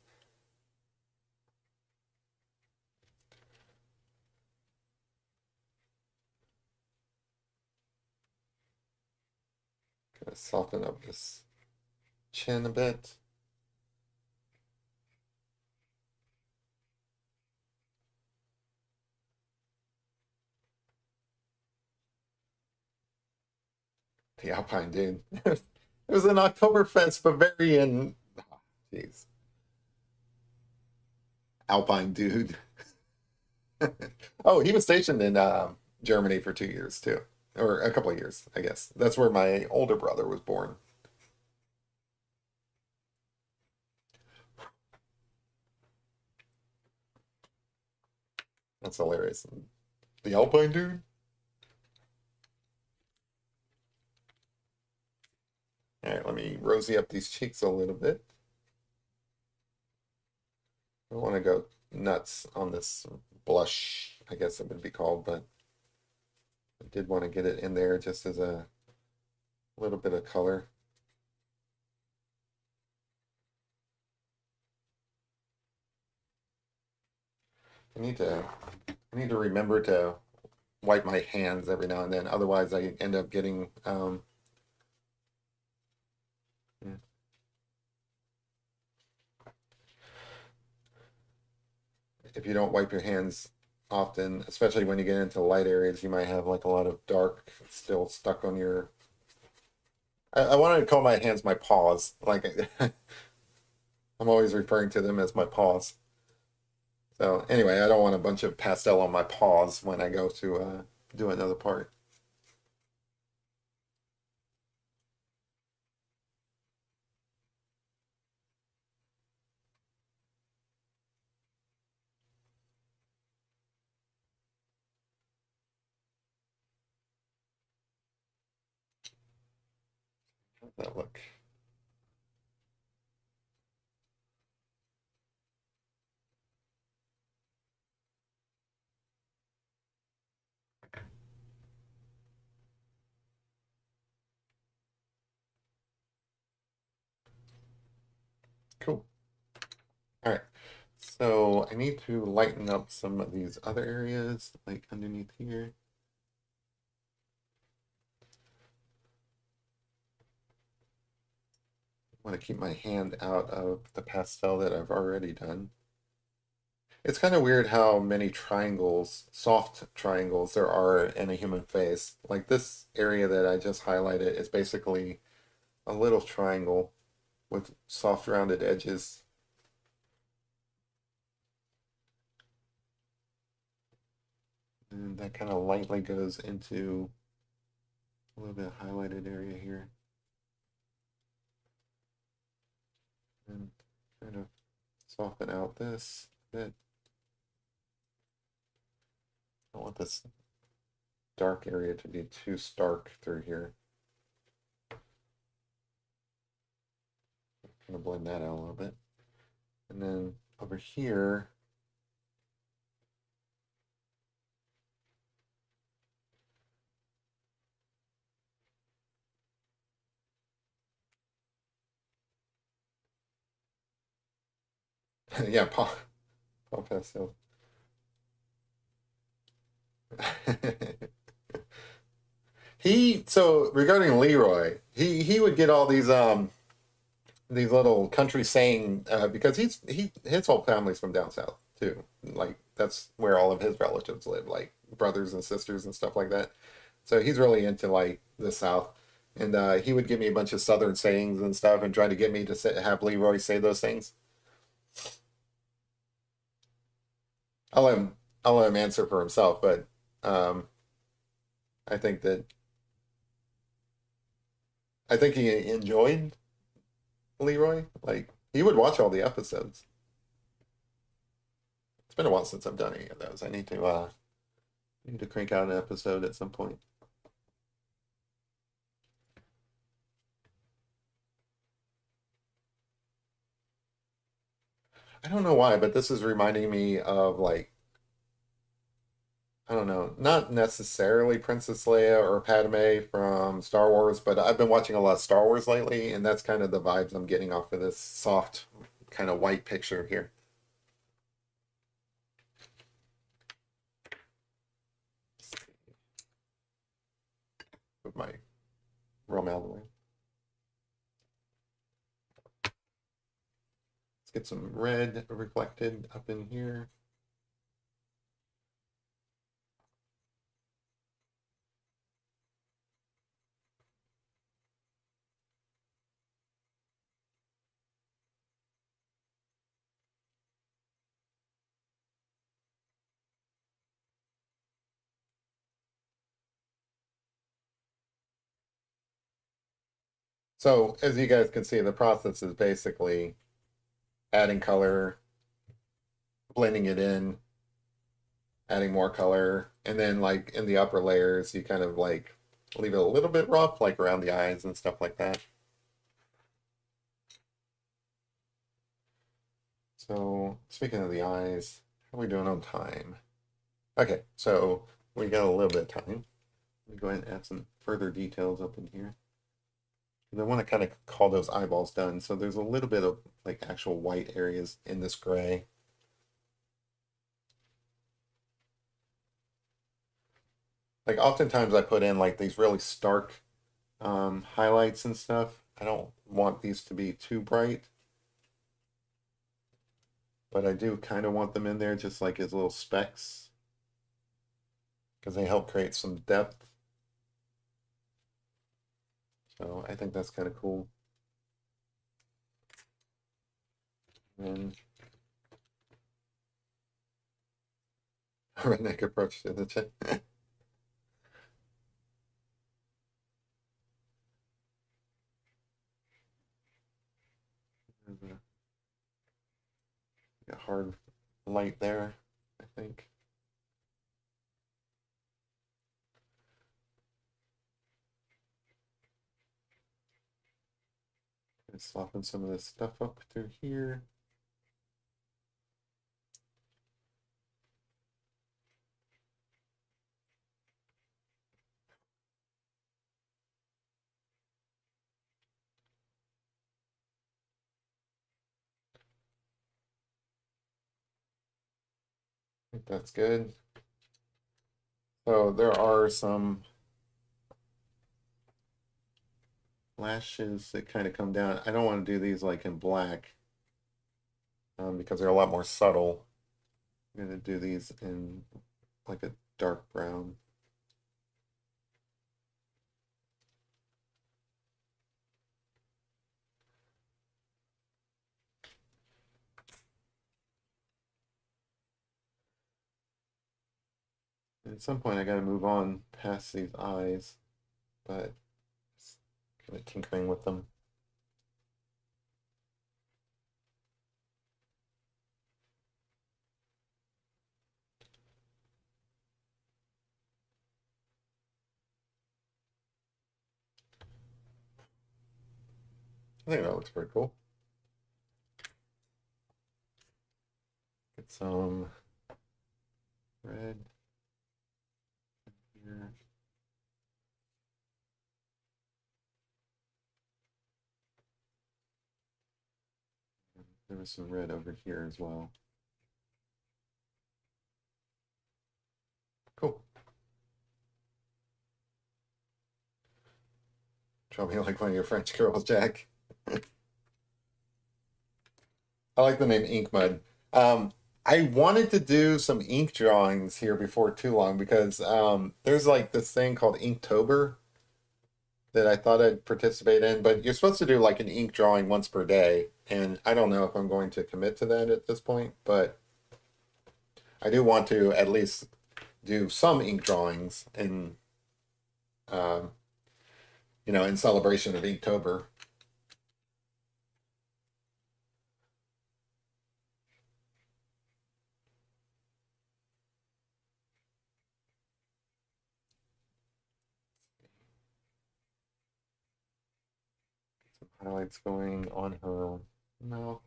Gonna soften up this chin a bit. The Alpine dude. It was an Oktoberfest Bavarian. Jeez, Alpine dude. Oh, he was stationed in Germany for 2 years too, or a couple of years, I guess. That's where my older brother was born. That's hilarious. The Alpine dude. All right, let me rosy up these cheeks a little bit. I don't want to go nuts on this blush, I guess it would be called, but I did want to get it in there just as a little bit of color. I need to I need to remember to wipe my hands every now and then. Otherwise, I end up getting yeah. If you don't wipe your hands often, especially when you get into light areas, you might have like a lot of dark still stuck on your. I wanted to call my hands my paws. Like I'm always referring to them as my paws. So anyway, I don't want a bunch of pastel on my paws when I go to do another part. How's that look? Cool. All right. So I need to lighten up some of these other areas, like underneath here. I want to keep my hand out of the pastel that I've already done. It's kind of weird how many triangles, soft triangles, there are in a human face. Like this area that I just highlighted is basically a little triangle with soft rounded edges. And that kind of lightly goes into a little bit highlighted area here. And kind of soften out this bit. I don't want this dark area to be too stark through here. Kind of blend that out a little bit. And then over here, yeah, Paw Pastel. So regarding Leroy, he would get all these little country saying because his whole family's from down south too. Like that's where all of his relatives live, like brothers and sisters and stuff like that. So he's really into like the South, and he would give me a bunch of Southern sayings and stuff, and try to get me to have Leroy say those things. I'll let him I'll let him answer for himself, but um, I think that I think he enjoyed Leroy. Like he would watch all the episodes. It's been a while since I've done any of those. I need to crank out an episode at some point. I don't know why, but this is reminding me of like I don't know, not necessarily Princess Leia or Padme from Star Wars, but I've been watching a lot of Star Wars lately, and that's kind of the vibes I'm getting off of this soft, kind of white picture here. With my Rome out of the way. Let's get some red reflected up in here. So as you guys can see, the process is basically adding color, blending it in, adding more color, and then like in the upper layers, you kind of like leave it a little bit rough, like around the eyes and stuff like that. So speaking of the eyes, how are we doing on time? Okay, so we got a little bit of time. Let me go ahead and add some further details up in here. And I want to kind of call those eyeballs done. So there's a little bit of like actual white areas in this gray. Like oftentimes I put in like these really stark highlights and stuff. I don't want these to be too bright, but I do kind of want them in there just like as little specks because they help create some depth. So I think that's kind of cool. And redneck approach to the chin. There's a hard light there, I think. And soften some of this stuff up through here. I think that's good. So there are some lashes that kind of come down. I don't want to do these like in black because they're a lot more subtle. I'm going to do these in like a dark brown. And at some point I got to move on past these eyes, but just kind of tinkering with them. I think that looks pretty cool. Get some red here. There was some red over here as well. Cool. Draw me like one of your French girls, Jack. I like the name Ink Mud. I wanted to do some ink drawings here before too long because there's like this thing called Inktober that I thought I'd participate in, but you're supposed to do like an ink drawing once per day, and I don't know if I'm going to commit to that at this point, but I do want to at least do some ink drawings in, um, in celebration of Inktober. Some highlights going on her mouth.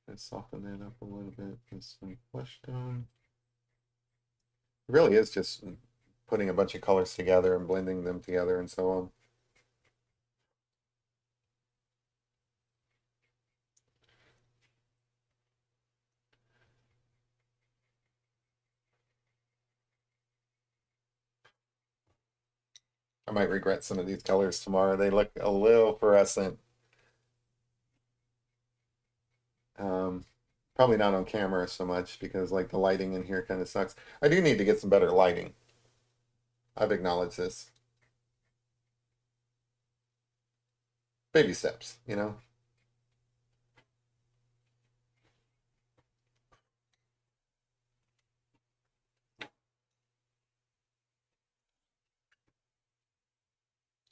And soften that up a little bit with some flesh tone. It really is just putting a bunch of colors together and blending them together and so on. I might regret some of these colors tomorrow. They look a little fluorescent. Um, Probably not on camera so much because like the lighting in here kind of sucks. I do need to get some better lighting. I've acknowledged this. Baby steps.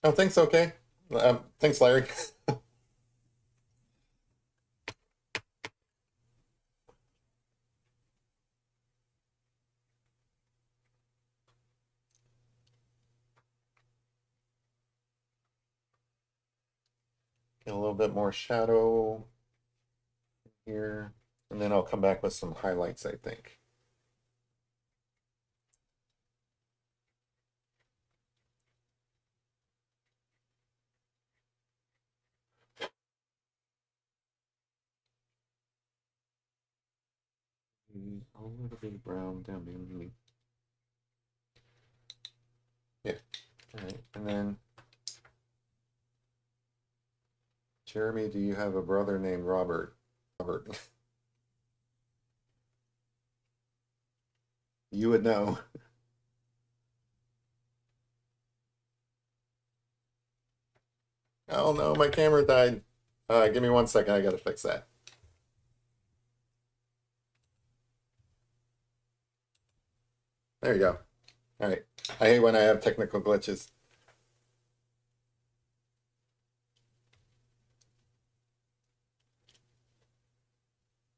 Oh, thanks. Okay. Thanks, Larry. Get a little bit more shadow here. And then I'll come back with some highlights, I think. A little bit of brown down beneath. Yeah. All right. And then, Jeremy, do you have a brother named Robert? Robert. You would know. Oh no, my camera died. Give me 1 second. I gotta fix that. There you go. All right. I hate when I have technical glitches.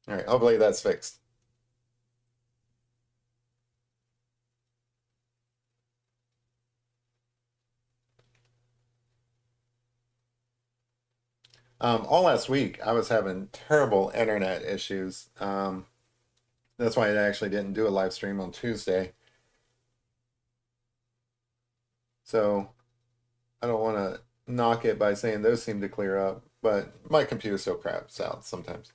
All right. Hopefully that's fixed. All last week, I was having terrible internet issues. That's why I actually didn't do a live stream on Tuesday. So I don't want to knock it by saying those seem to clear up, but my computer still craps out sometimes.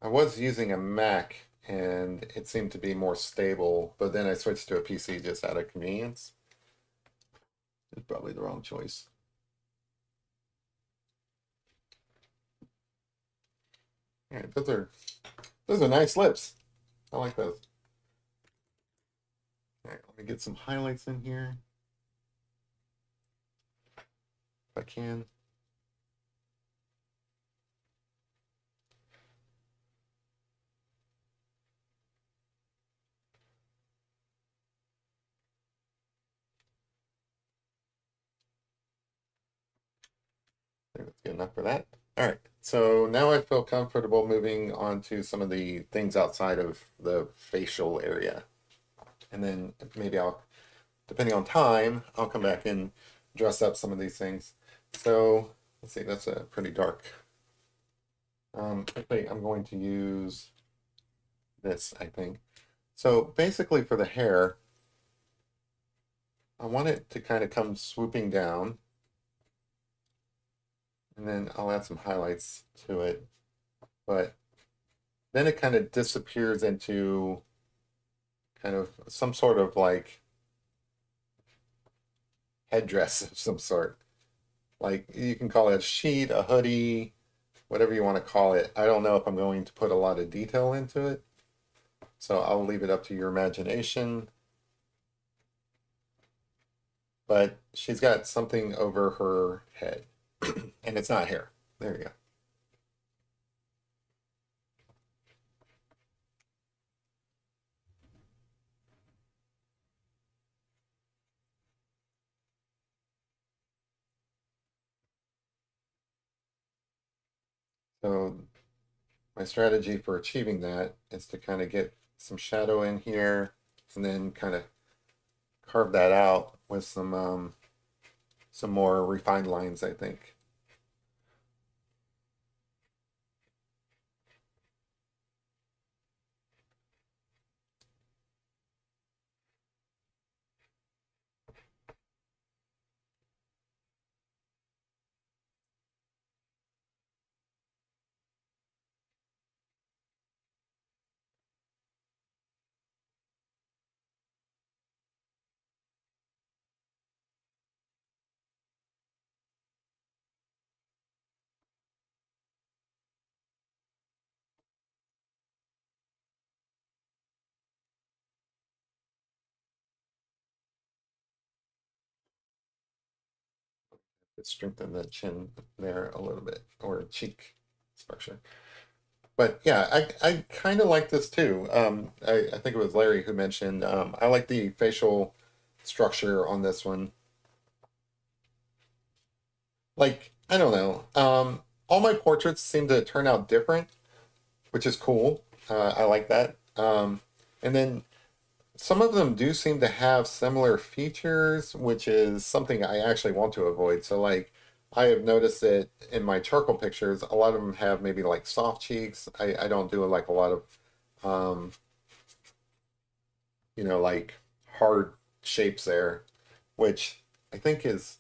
I was using a Mac and it seemed to be more stable, but then I switched to a PC just out of convenience. It's probably the wrong choice. All right, those are nice lips. I like those. All right, let me get some highlights in here if I can. I think that's good enough for that. All right, so now I feel comfortable moving on to some of the things outside of the facial area. And then maybe I'll, depending on time, I'll come back and dress up some of these things. So let's see, that's a pretty dark. Actually, I'm going to use this, I think. So basically for the hair, I want it to kind of come swooping down. And then I'll add some highlights to it. But then it kind of disappears into kind of some sort of like headdress of some sort. Like you can call it a sheet, a hoodie, whatever you want to call it. I don't know if I'm going to put a lot of detail into it. So I'll leave it up to your imagination. But she's got something over her head. And it's not hair. There you go. So my strategy for achieving that is to kind of get some shadow in here and then kind of carve that out with some more refined lines, I think. Strengthen the chin there a little bit, or cheek structure. But yeah, I kind of like this too. I think it was Larry who mentioned I like the facial structure on this one. Like, I don't know. All my portraits seem to turn out different, which is cool. I like that. And then some of them do seem to have similar features, which is something I actually want to avoid. So, like, I have noticed that in my charcoal pictures, a lot of them have maybe like soft cheeks. I don't do like a lot of, um, like hard shapes there, which I think is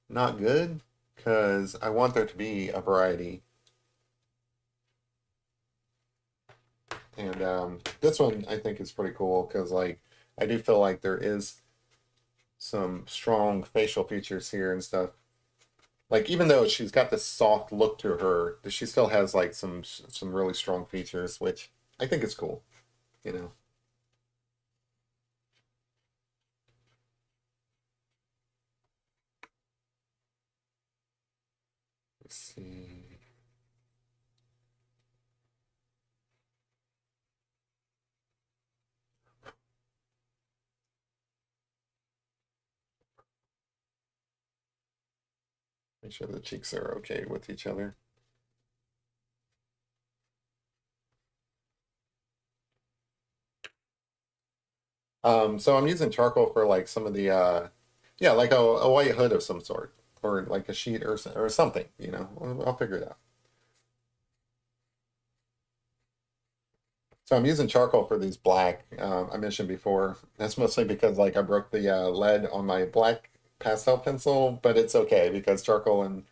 not good because I want there to be a variety. And this one I think is pretty cool because, like, I do feel like there is some strong facial features here and stuff. Like, even though she's got this soft look to her, she still has like some really strong features, which I think is cool. You know. Let's see. Make sure the cheeks are okay with each other. So I'm using charcoal for like some of the yeah, like a white hood of some sort, or like a sheet or something. I'll figure it out. So I'm using charcoal for these black. I mentioned before. That's mostly because like I broke the lead on my black pastel pencil, but it's okay because charcoal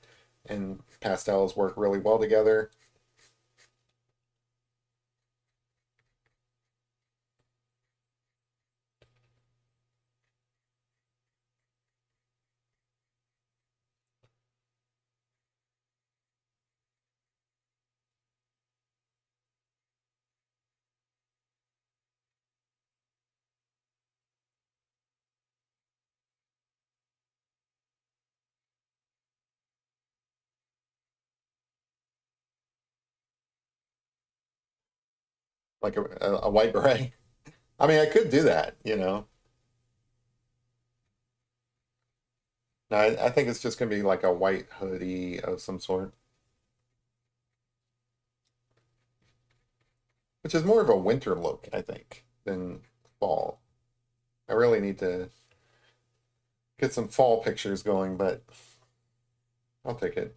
and pastels work really well together. Like a white beret. I mean, I could do that. No, I think it's just gonna be like a white hoodie of some sort, which is more of a winter look, I think, than fall. I really need to get some fall pictures going, but I'll take it.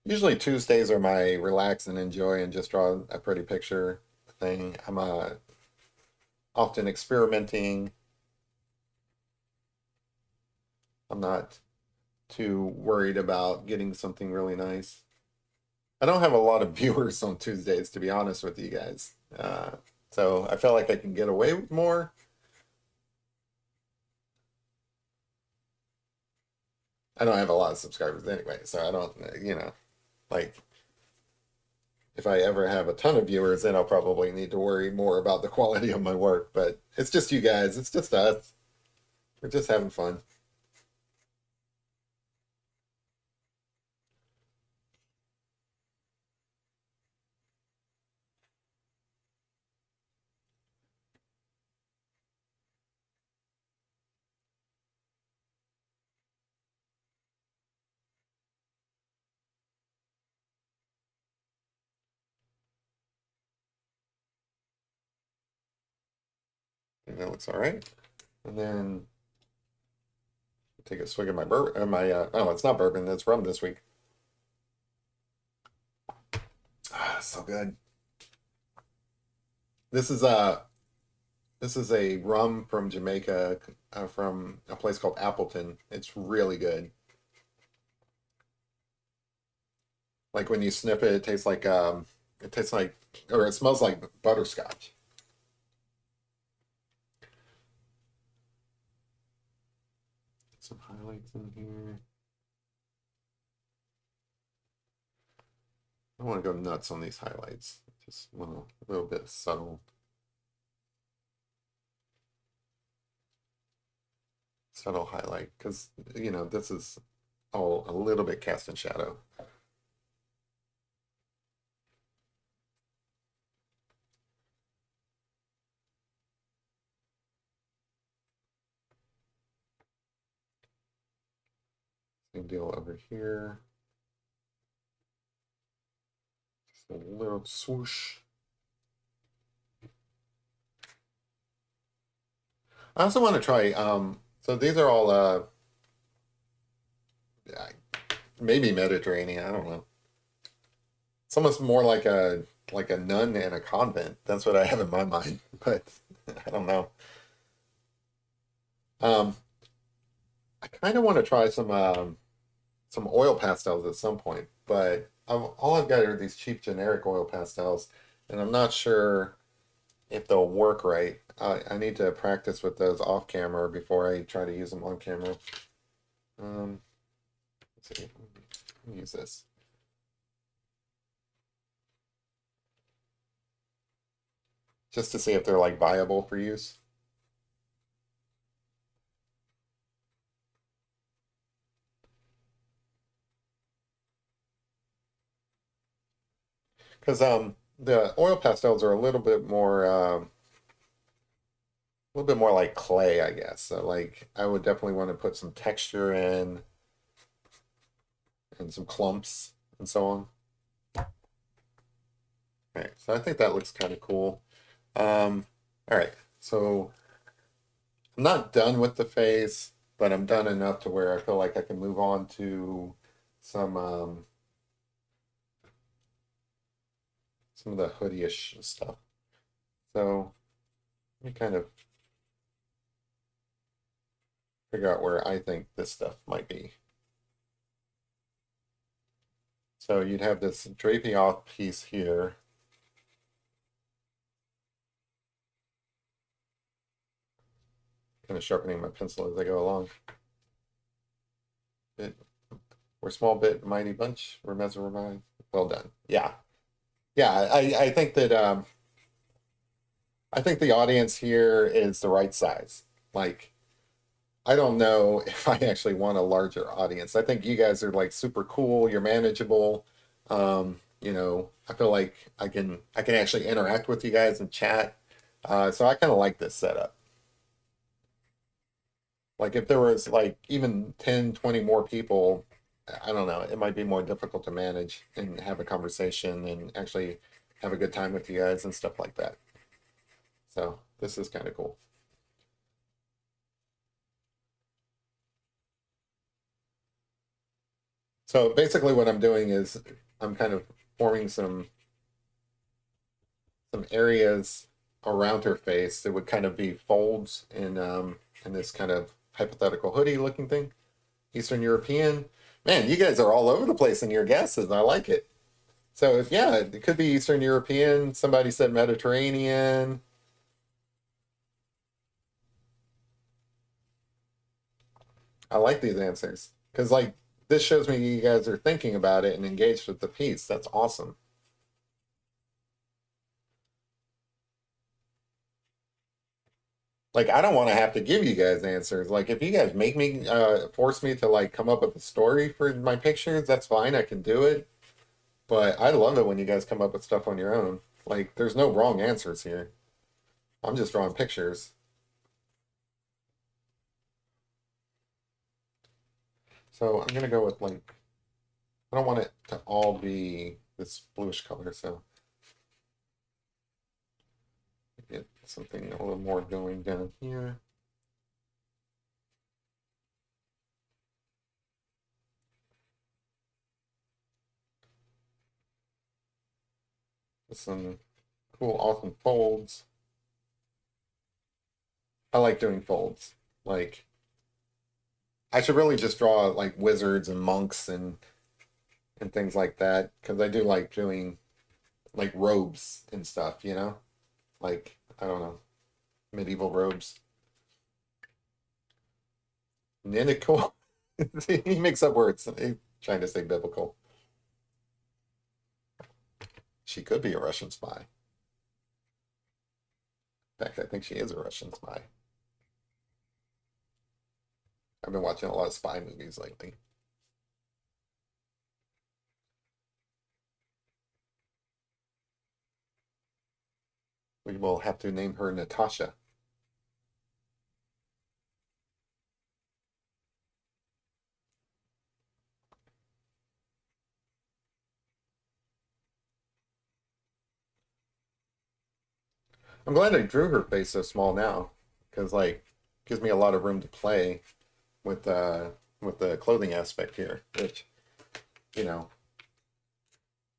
Usually Tuesdays are my relax and enjoy and just draw a pretty picture thing. I'm often experimenting. I'm not too worried about getting something really nice. I don't have a lot of viewers on Tuesdays, to be honest with you guys. So I feel like I can get away with more. I don't have a lot of subscribers anyway, so I don't, like if I ever have a ton of viewers, then I'll probably need to worry more about the quality of my work. But it's just you guys, it's just us. We're just having fun. And that looks all right. And then take a swig of my bourbon. Oh, it's not bourbon. It's rum this week. Ah, so good. This is a this is a rum from Jamaica, from a place called Appleton. It's really good. Like when you sniff it, it tastes like, or it smells like butterscotch. Some highlights in here. I don't want to go nuts on these highlights. Just want a little bit subtle highlight because this is all a little bit cast in shadow. Same deal over here. Just a little swoosh. I also want to try, so these are all, maybe Mediterranean, I don't know. It's almost more like a nun in a convent. That's what I have in my mind, but I don't know. Um, I kind of want to try some oil pastels at some point, but all I've got are these cheap generic oil pastels, and I'm not sure if they'll work right. I need to practice with those off camera before I try to use them on camera. Um, let's see, let me use this. Just to see if they're like viable for use. Because the oil pastels are a little bit more like clay, I guess. So like I would definitely want to put some texture in and some clumps and so on. Okay, so I think that looks kind of cool. All right, so I'm not done with the face, but I'm done enough to where I feel like I can move on to some um, some of the hoodie-ish stuff. So let me kind of figure out where I think this stuff might be. So you'd have this drapey off piece here. Kind of sharpening my pencil as I go along. Bit, we're small bit, mighty bunch. We're mesmerized. Well done. Yeah. Yeah, I think that I think the audience here is the right size. Like, I don't know if I actually want a larger audience. I think you guys are like super cool. You're manageable. I feel like I can actually interact with you guys and chat. So I kind of like this setup. Like if there was like even 10, 20 more people, I don't know, it might be more difficult to manage and have a conversation and actually have a good time with you guys and stuff like that. So this is kind of cool. So basically what I'm doing is I'm kind of forming some areas around her face that would kind of be folds in this kind of hypothetical hoodie looking thing. Eastern European. Man, you guys are all over the place in your guesses. I like it. So if yeah, it could be Eastern European. Somebody said Mediterranean. I like these answers because like this shows me you guys are thinking about it and engaged with the piece. That's awesome. Like I don't want to have to give you guys answers. Like if you guys make me force me to like come up with a story for my pictures, that's fine. I can do it. But I love it when you guys come up with stuff on your own. Like there's no wrong answers here. I'm just drawing pictures. So I'm gonna go with like I don't want it to all be this bluish color, so get something a little more going down here. With some cool, awesome folds. I like doing folds. Like I should really just draw like wizards and monks and things like that because I do like doing like robes and stuff, you know? Like I don't know, medieval robes. Ninical. He makes up words. He's trying to say biblical. She could be a Russian spy. In fact, I think she is a Russian spy. I've been watching a lot of spy movies lately. We will have to name her Natasha. I'm glad I drew her face so small now, because like gives me a lot of room to play with the clothing aspect here, which, you know,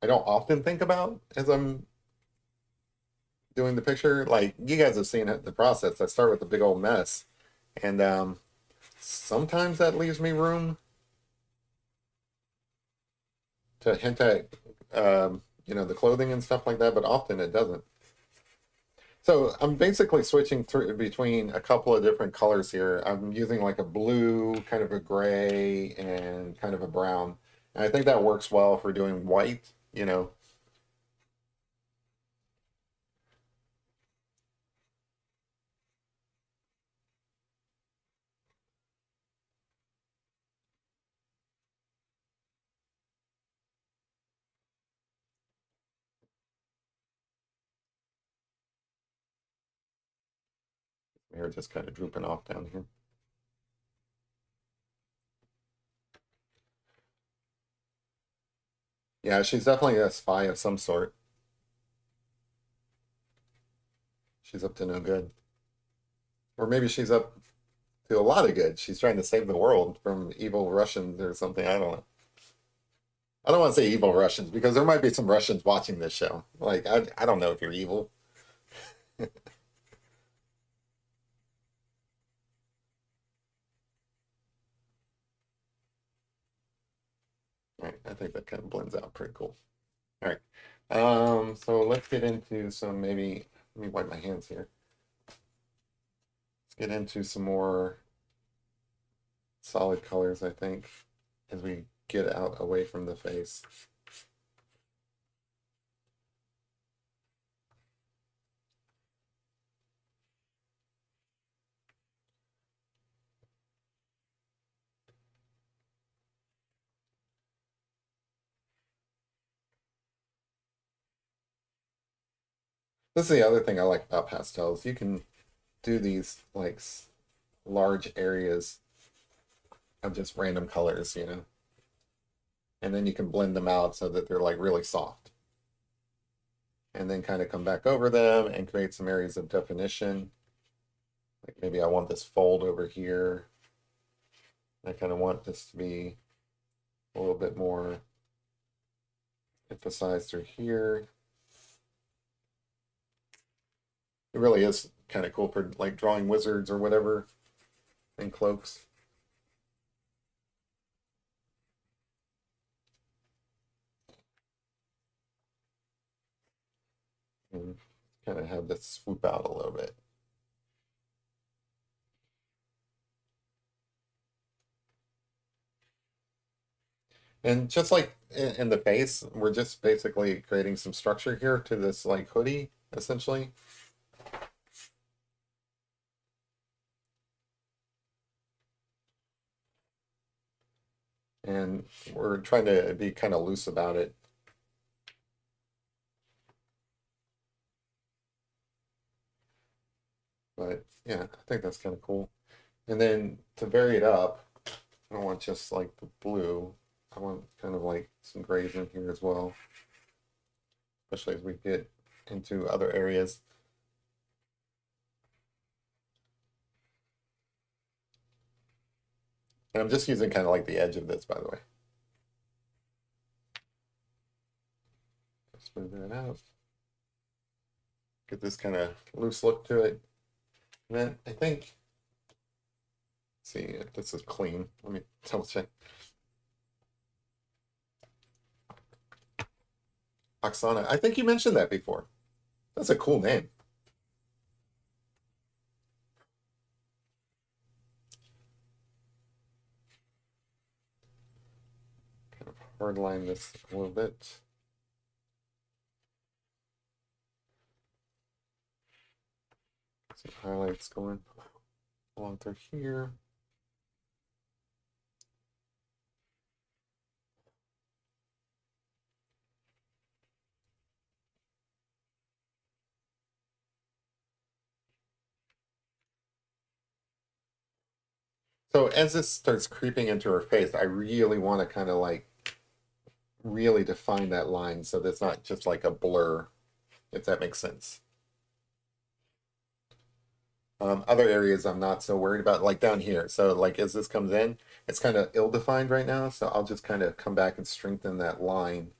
I don't often think about as I'm doing the picture. Like you guys have seen it, the process. I start with a big old mess, and sometimes that leaves me room to hint at, the clothing and stuff like that, but often it doesn't. So I'm basically switching through between a couple of different colors here. I'm using like a blue, kind of a gray, and kind of a brown. And I think that works well for doing white, you know. Hair just kind of drooping off down here. Yeah, she's definitely a spy of some sort. She's up to no good. Or maybe she's up to a lot of good. She's trying to save the world from evil Russians or something. I don't know. I don't want to say evil Russians because there might be some Russians watching this show. Like, I don't know if you're evil. All right, I think that kind of blends out pretty cool. All right. So let's get into some maybe, let me wipe my hands here. Let's get into some more solid colors, I think, as we get out away from the face. This is the other thing I like about pastels. You can do these like large areas of just random colors, and then you can blend them out so that they're like really soft. And then kind of come back over them and create some areas of definition. Like maybe I want this fold over here. I kind of want this to be a little bit more emphasized through here. It really is kind of cool for like drawing wizards or whatever and cloaks. And kind of have this swoop out a little bit. And just like in the base, we're just basically creating some structure here to this like hoodie, essentially. And we're trying to be kind of loose about it. But yeah, I think that's kind of cool. And then to vary it up, I don't want just like the blue. I want kind of like some grays in here as well, especially as we get into other areas. And I'm just using kind of like the edge of this, by the way. Smooth that out. Get this kind of loose look to it. And then I think, see if this is clean. Let me double check. Oksana, I think you mentioned that before. That's a cool name. Kind of hard line this a little bit. Some highlights going along through here. So as this starts creeping into her face, I really want to kind of like really define that line so that's not just like a blur, if that makes sense. Other areas I'm not so worried about, like down here. So like as this comes in, it's kind of ill-defined right now. So I'll just kind of come back and strengthen that line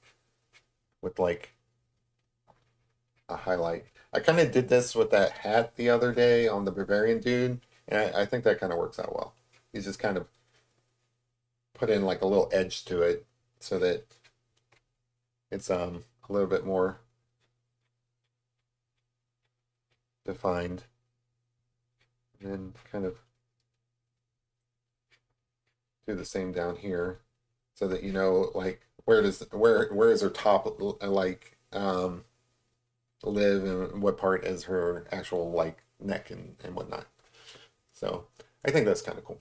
with like a highlight. I kind of did this with that hat the other day on the Bavarian dude, and I think that kind of works out well. He's just kind of put in like a little edge to it so that it's a little bit more defined. And then kind of do the same down here so that you know like where is her top like live and what part is her actual like neck and whatnot. So I think that's kind of cool.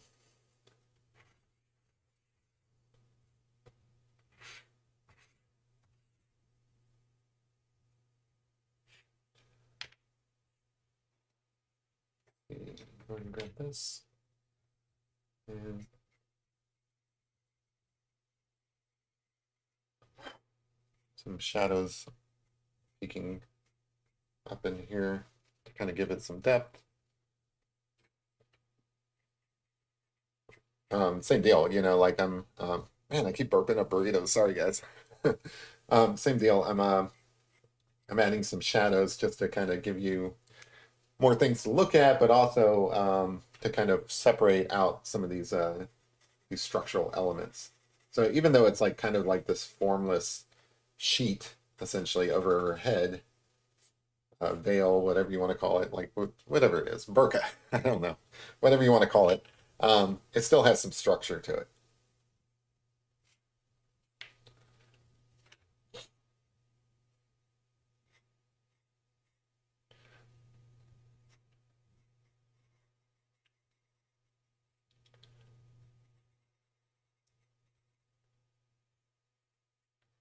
Go ahead and grab this and some shadows peeking up in here to kind of give it some depth. Same deal, you know, like I'm man, I keep burping up burritos. Sorry guys. Same deal. I'm adding some shadows just to kind of give you more things to look at, but also to kind of separate out some of these structural elements. So even though it's like kind of like this formless sheet essentially over her head, veil, whatever you want to call it, like whatever it is, burqa, I don't know, whatever you want to call it, it still has some structure to it.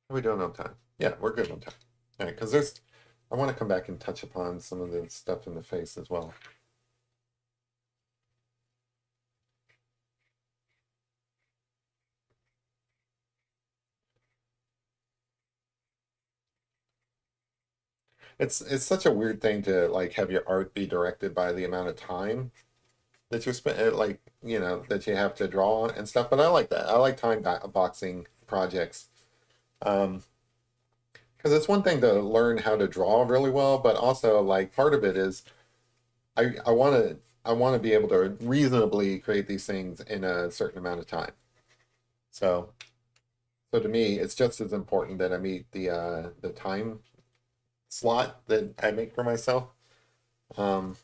How are we doing on time? Yeah, we're good on time. All right, because I want to come back and touch upon some of the stuff in the face as well. It's such a weird thing to like have your art be directed by the amount of time that you spend, like you know, that you have to draw and stuff. But I like that. I like boxing projects. Um, because it's one thing to learn how to draw really well, but also like part of it is I want to be able to reasonably create these things in a certain amount of time. So so to me, it's just as important that I meet the time slot that I make for myself. Um,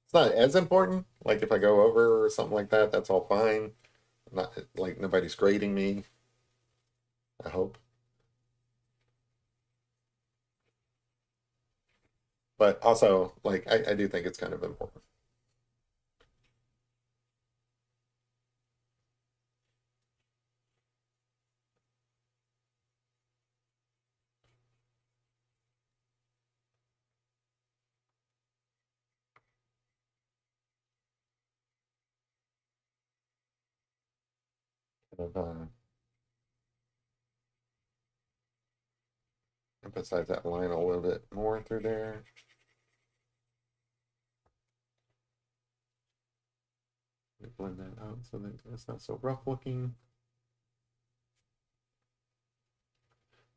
it's not as important. Like if I go over or something like that, that's all fine. Not like nobody's grading me, I hope. But also, like I do think it's kind of important. Kind of emphasize that line a little bit more through there. Blend that out so that it's not so rough looking.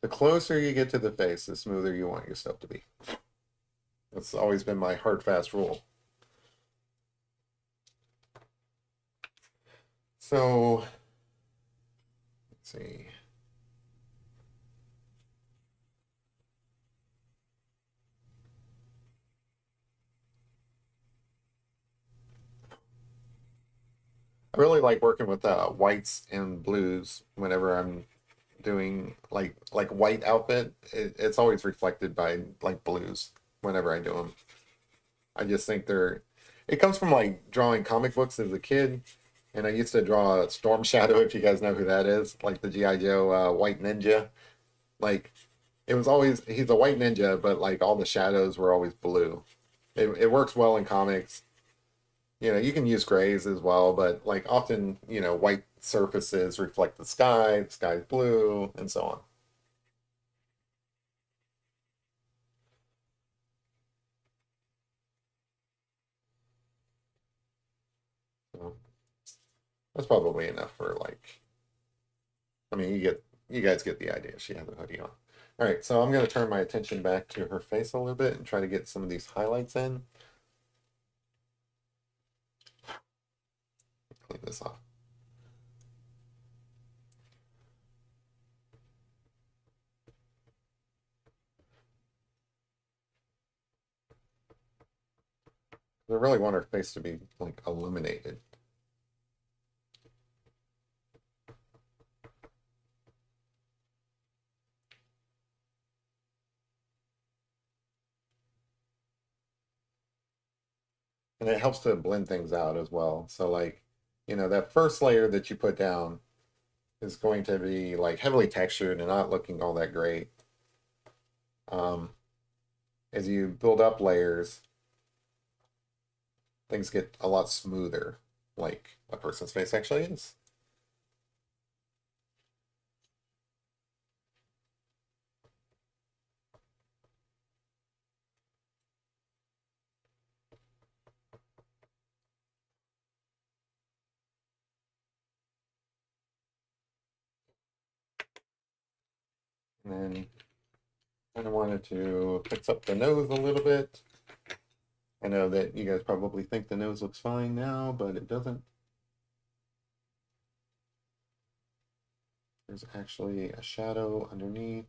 The closer you get to the face, the smoother you want your stuff to be. That's always been my hard, fast rule. So, let's see. I really like working with whites and blues whenever I'm doing like white outfit. It's always reflected by like blues whenever I do them. I just think they're. It comes from like drawing comic books as a kid, and I used to draw Storm Shadow. If you guys know who that is, like the GI Joe White Ninja. Like it was always he's a white ninja, but like all the shadows were always blue. It works well in comics. You know, you can use grays as well, but like often, you know, white surfaces reflect the sky's blue, and so on. That's probably enough for like, I mean, you guys get the idea. She has a hoodie on. All right, so I'm gonna turn my attention back to her face a little bit and try to get some of these highlights in. Clean this off. I really want her face to be like illuminated. And it helps to blend things out as well. So like, that first layer that you put down is going to be like heavily textured and not looking all that great. Um, as you build up layers, things get a lot smoother, like a person's face actually is. And then kind of wanted to fix up the nose a little bit. I know that you guys probably think the nose looks fine now, but it doesn't. There's actually a shadow underneath.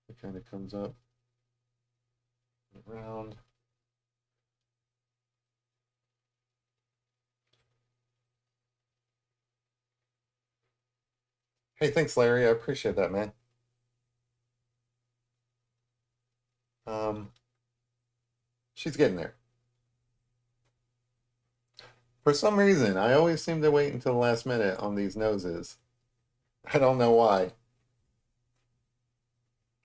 It kind of comes up around. Hey, thanks, Larry. I appreciate that, man. Um, she's getting there. For some reason, I always seem to wait until the last minute on these noses. I don't know why.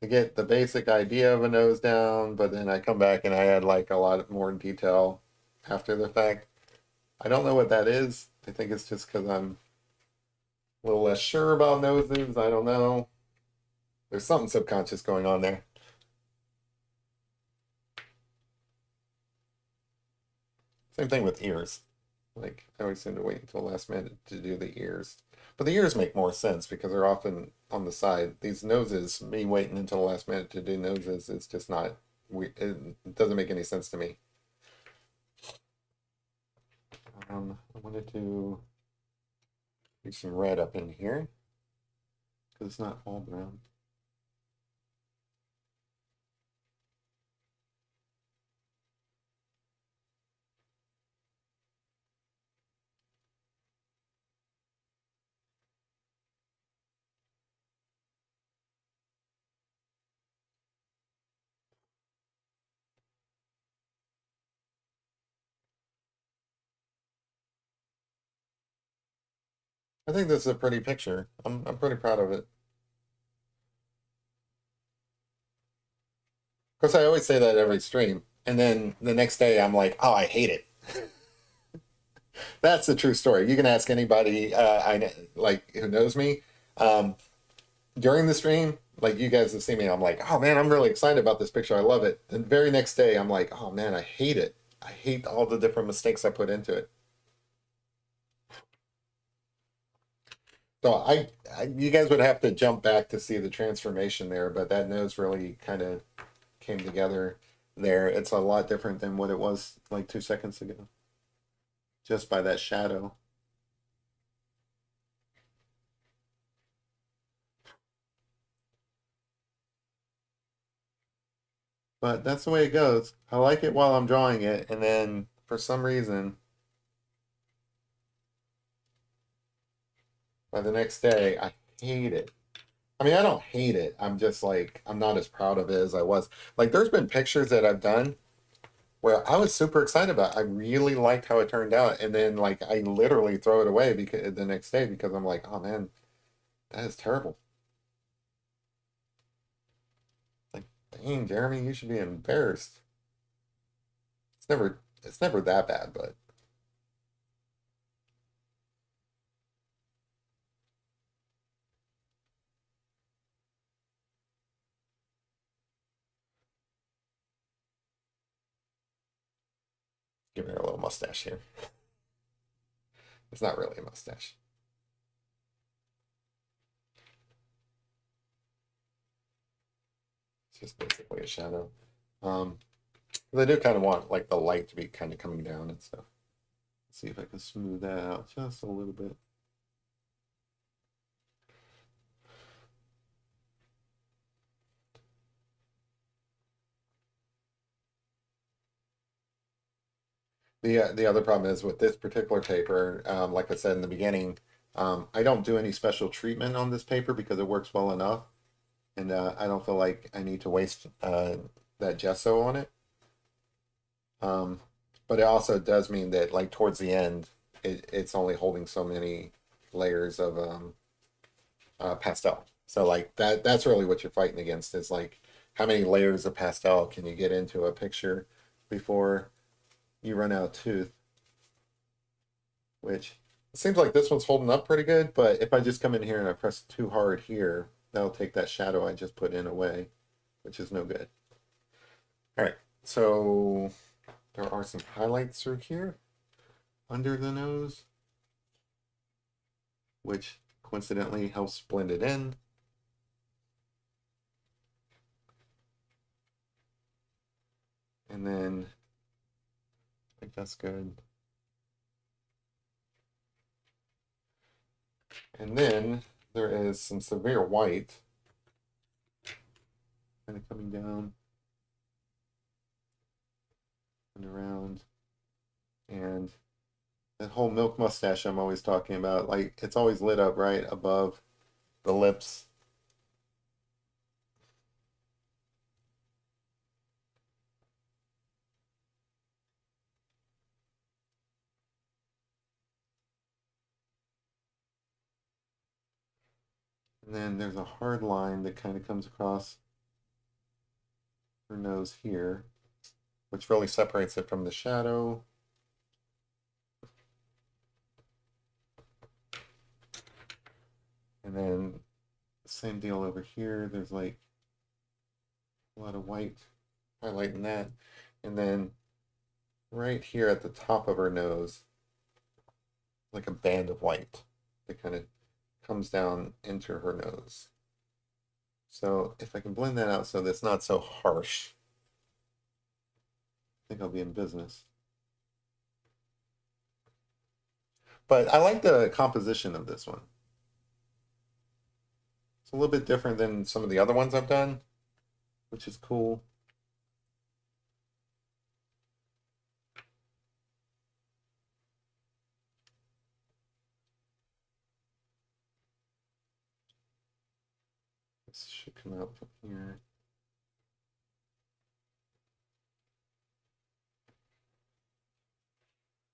To get the basic idea of a nose down, but then I come back and I add like a lot more detail after the fact. I don't know what that is. I think it's just because I'm a little less sure about noses. I don't know. There's something subconscious going on there. Same thing with ears. Like, I always seem to wait until the last minute to do the ears. But the ears make more sense because they're often on the side. These noses, me waiting until the last minute to do noses is just not, it doesn't make any sense to me. I wanted to do some red up in here because it's not all brown. I think this is a pretty picture. I'm pretty proud of it. Of course, I always say that every stream, and then the next day I'm like, oh, I hate it. That's the true story. You can ask anybody like who knows me. Um, During the stream, like you guys have seen me, I'm like, oh man, I'm really excited about this picture. I love it. And the very next day, I'm like, oh man, I hate it. I hate all the different mistakes I put into it. So you guys would have to jump back to see the transformation there, but that nose really kind of came together there. It's a lot different than what it was like 2 seconds ago, just by that shadow. But that's the way it goes. I like it while I'm drawing it, and then for some reason, by the next day, I hate it. I mean, I don't hate it. I'm just like, I'm not as proud of it as I was. Like, there's been pictures that I've done where I was super excited about. I really liked how it turned out, and then like I literally throw it away because the next day because I'm like, oh man, that is terrible. Like, dang, Jeremy, you should be embarrassed. It's never that bad, but Give her a little mustache here. It's not really a mustache. It's just basically a shadow. Um, I do kind of want like the light to be kind of coming down and stuff. Let's see if I can smooth that out just a little bit. The other problem is with this particular paper, like I said in the beginning, I don't do any special treatment on this paper because it works well enough, and I don't feel like I need to waste that gesso on it. Um, but it also does mean that like towards the end, it's only holding so many layers of pastel. So like that's really what you're fighting against is like how many layers of pastel can you get into a picture before you run out of tooth, which it seems like this one's holding up pretty good, but if I just come in here and I press too hard here, that'll take that shadow I just put in away, which is no good. All right, so there are some highlights through here under the nose, which coincidentally helps blend it in. And then I think that's good. And then there is some severe white kind of coming down and around. And that whole milk mustache I'm always talking about, like it's always lit up right above the lips. And then there's a hard line that kind of comes across her nose here, which really separates it from the shadow. And then same deal over here. There's like a lot of white highlighting that. And then right here at the top of her nose, like a band of white that kind of comes down into her nose. So if I can blend that out so that's not so harsh, I think I'll be in business. But I like the composition of this one. It's a little bit different than some of the other ones I've done, which is cool. This should come out from here.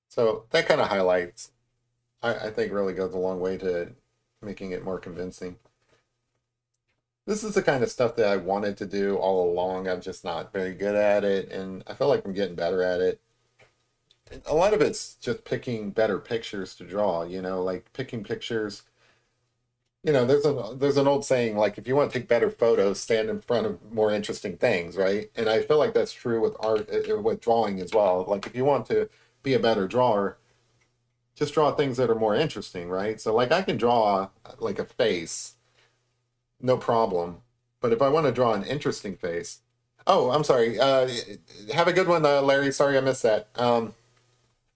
So that kind of highlights, I think really goes a long way to making it more convincing. This is the kind of stuff that I wanted to do all along. I'm just not very good at it, and I feel like I'm getting better at it. A lot of it's just picking better pictures to draw, like picking pictures. There's an old saying like if you want to take better photos, stand in front of more interesting things, right? And I feel like that's true with art, with drawing as well. Like if you want to be a better drawer, just draw things that are more interesting, right? So like I can draw like a face, no problem. But if I want to draw an interesting face, oh, I'm sorry. Have a good one, Larry. Sorry I missed that. I'm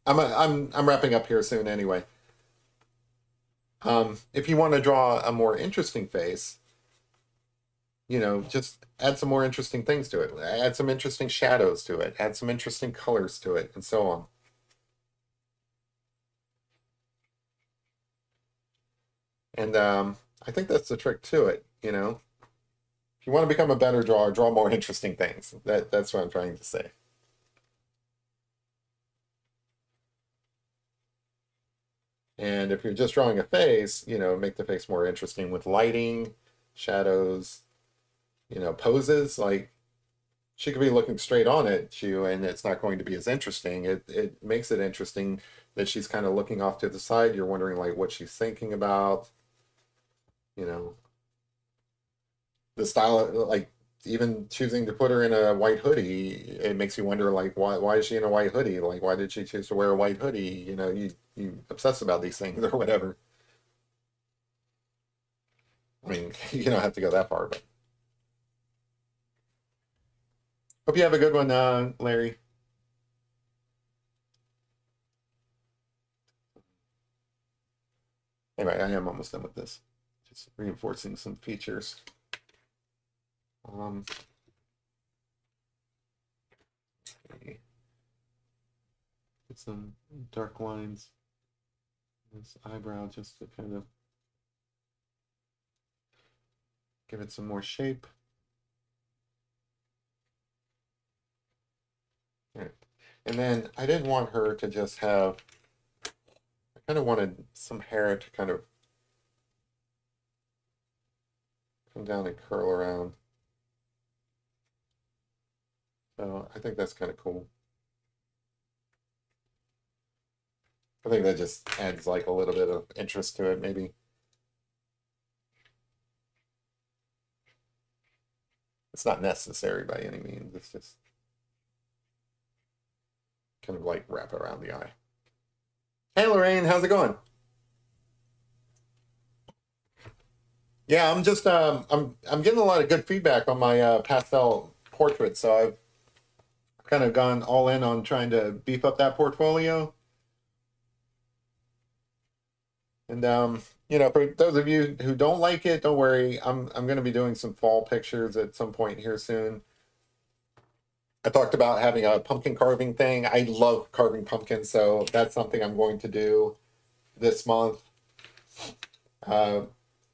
wrapping up here soon anyway. If you want to draw a more interesting face, just add some more interesting things to it. Add some interesting shadows to it. Add some interesting colors to it, and so on. And I think that's the trick to it. If you want to become a better drawer, draw more interesting things. That's what I'm trying to say. And if you're just drawing a face, make the face more interesting with lighting, shadows, poses. Like she could be looking straight on at you and it's not going to be as interesting. It makes it interesting that she's kind of looking off to the side. You're wondering like what she's thinking about, you know, the style, like even choosing to put her in a white hoodie, it makes you wonder, like, why is she in a white hoodie? Like, why did she choose to wear a white hoodie? You know, you obsess about these things or whatever. I mean, you don't have to go that far, but hope you have a good one, Larry. Anyway, I am almost done with this. Just reinforcing some features. Um, get some dark lines. This eyebrow just to kind of give it some more shape. All right. And then I didn't want her to just have, I kind of wanted some hair to kind of come down and curl around. So I think that's kind of cool. I think that just adds like a little bit of interest to it, maybe. It's not necessary by any means. It's just kind of like wrap around the eye. Hey Lorraine, how's it going? Yeah, I'm just I'm getting a lot of good feedback on my pastel portrait, so I've kind of gone all in on trying to beef up that portfolio. And you know, for those of you who don't like it, don't worry. I'm going to be doing some fall pictures at some point here soon. I talked about having a pumpkin carving thing. I love carving pumpkins, so that's something I'm going to do this month. Uh,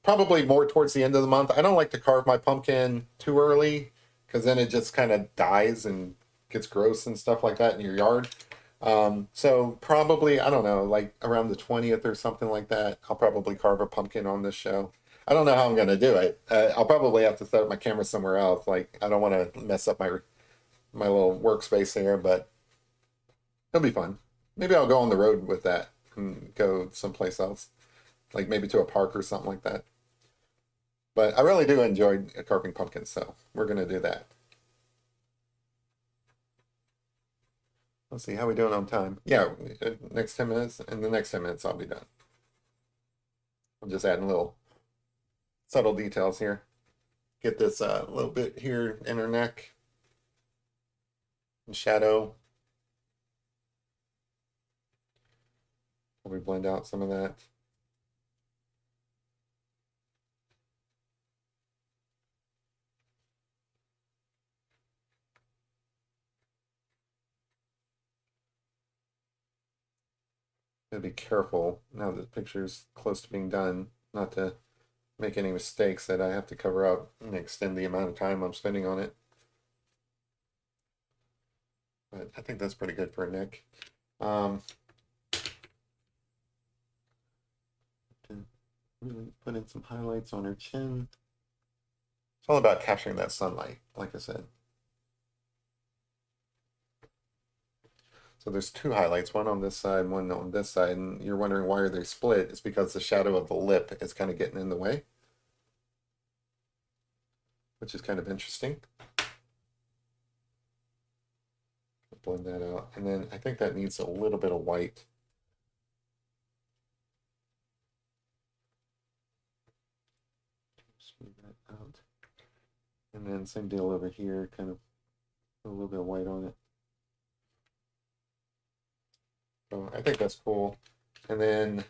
Probably more towards the end of the month. I don't like to carve my pumpkin too early because then it just kind of dies and gets gross and stuff like that in your yard. So probably, I don't know, like around the 20th or something like that, I'll probably carve a pumpkin on this show. I don't know how I'm going to do it. I'll probably have to set up my camera somewhere else. Like, I don't want to mess up my little workspace here, but it'll be fun. Maybe I'll go on the road with that and go someplace else, like maybe to a park or something like that. But I really do enjoy carving pumpkins, so we're going to do that. Let's see, how we doing on time? Yeah, next 10 minutes. In the next 10 minutes, I'll be done. I'm just adding little subtle details here. Get this little bit here in her neck. And shadow. Probably blend out some of that. Gotta be careful now that the picture's close to being done, not to make any mistakes that I have to cover up and extend the amount of time I'm spending on it. But I think that's pretty good for a neck. Really put in some highlights on her chin. It's all about capturing that sunlight, like I said. So there's two highlights, one on this side, one on this side, and you're wondering why are they split? It's because the shadow of the lip is kind of getting in the way, which is kind of interesting. Blend that out. And then I think that needs a little bit of white. Smooth that out. And then same deal over here, kind of put a little bit of white on it. So I think that's cool. And then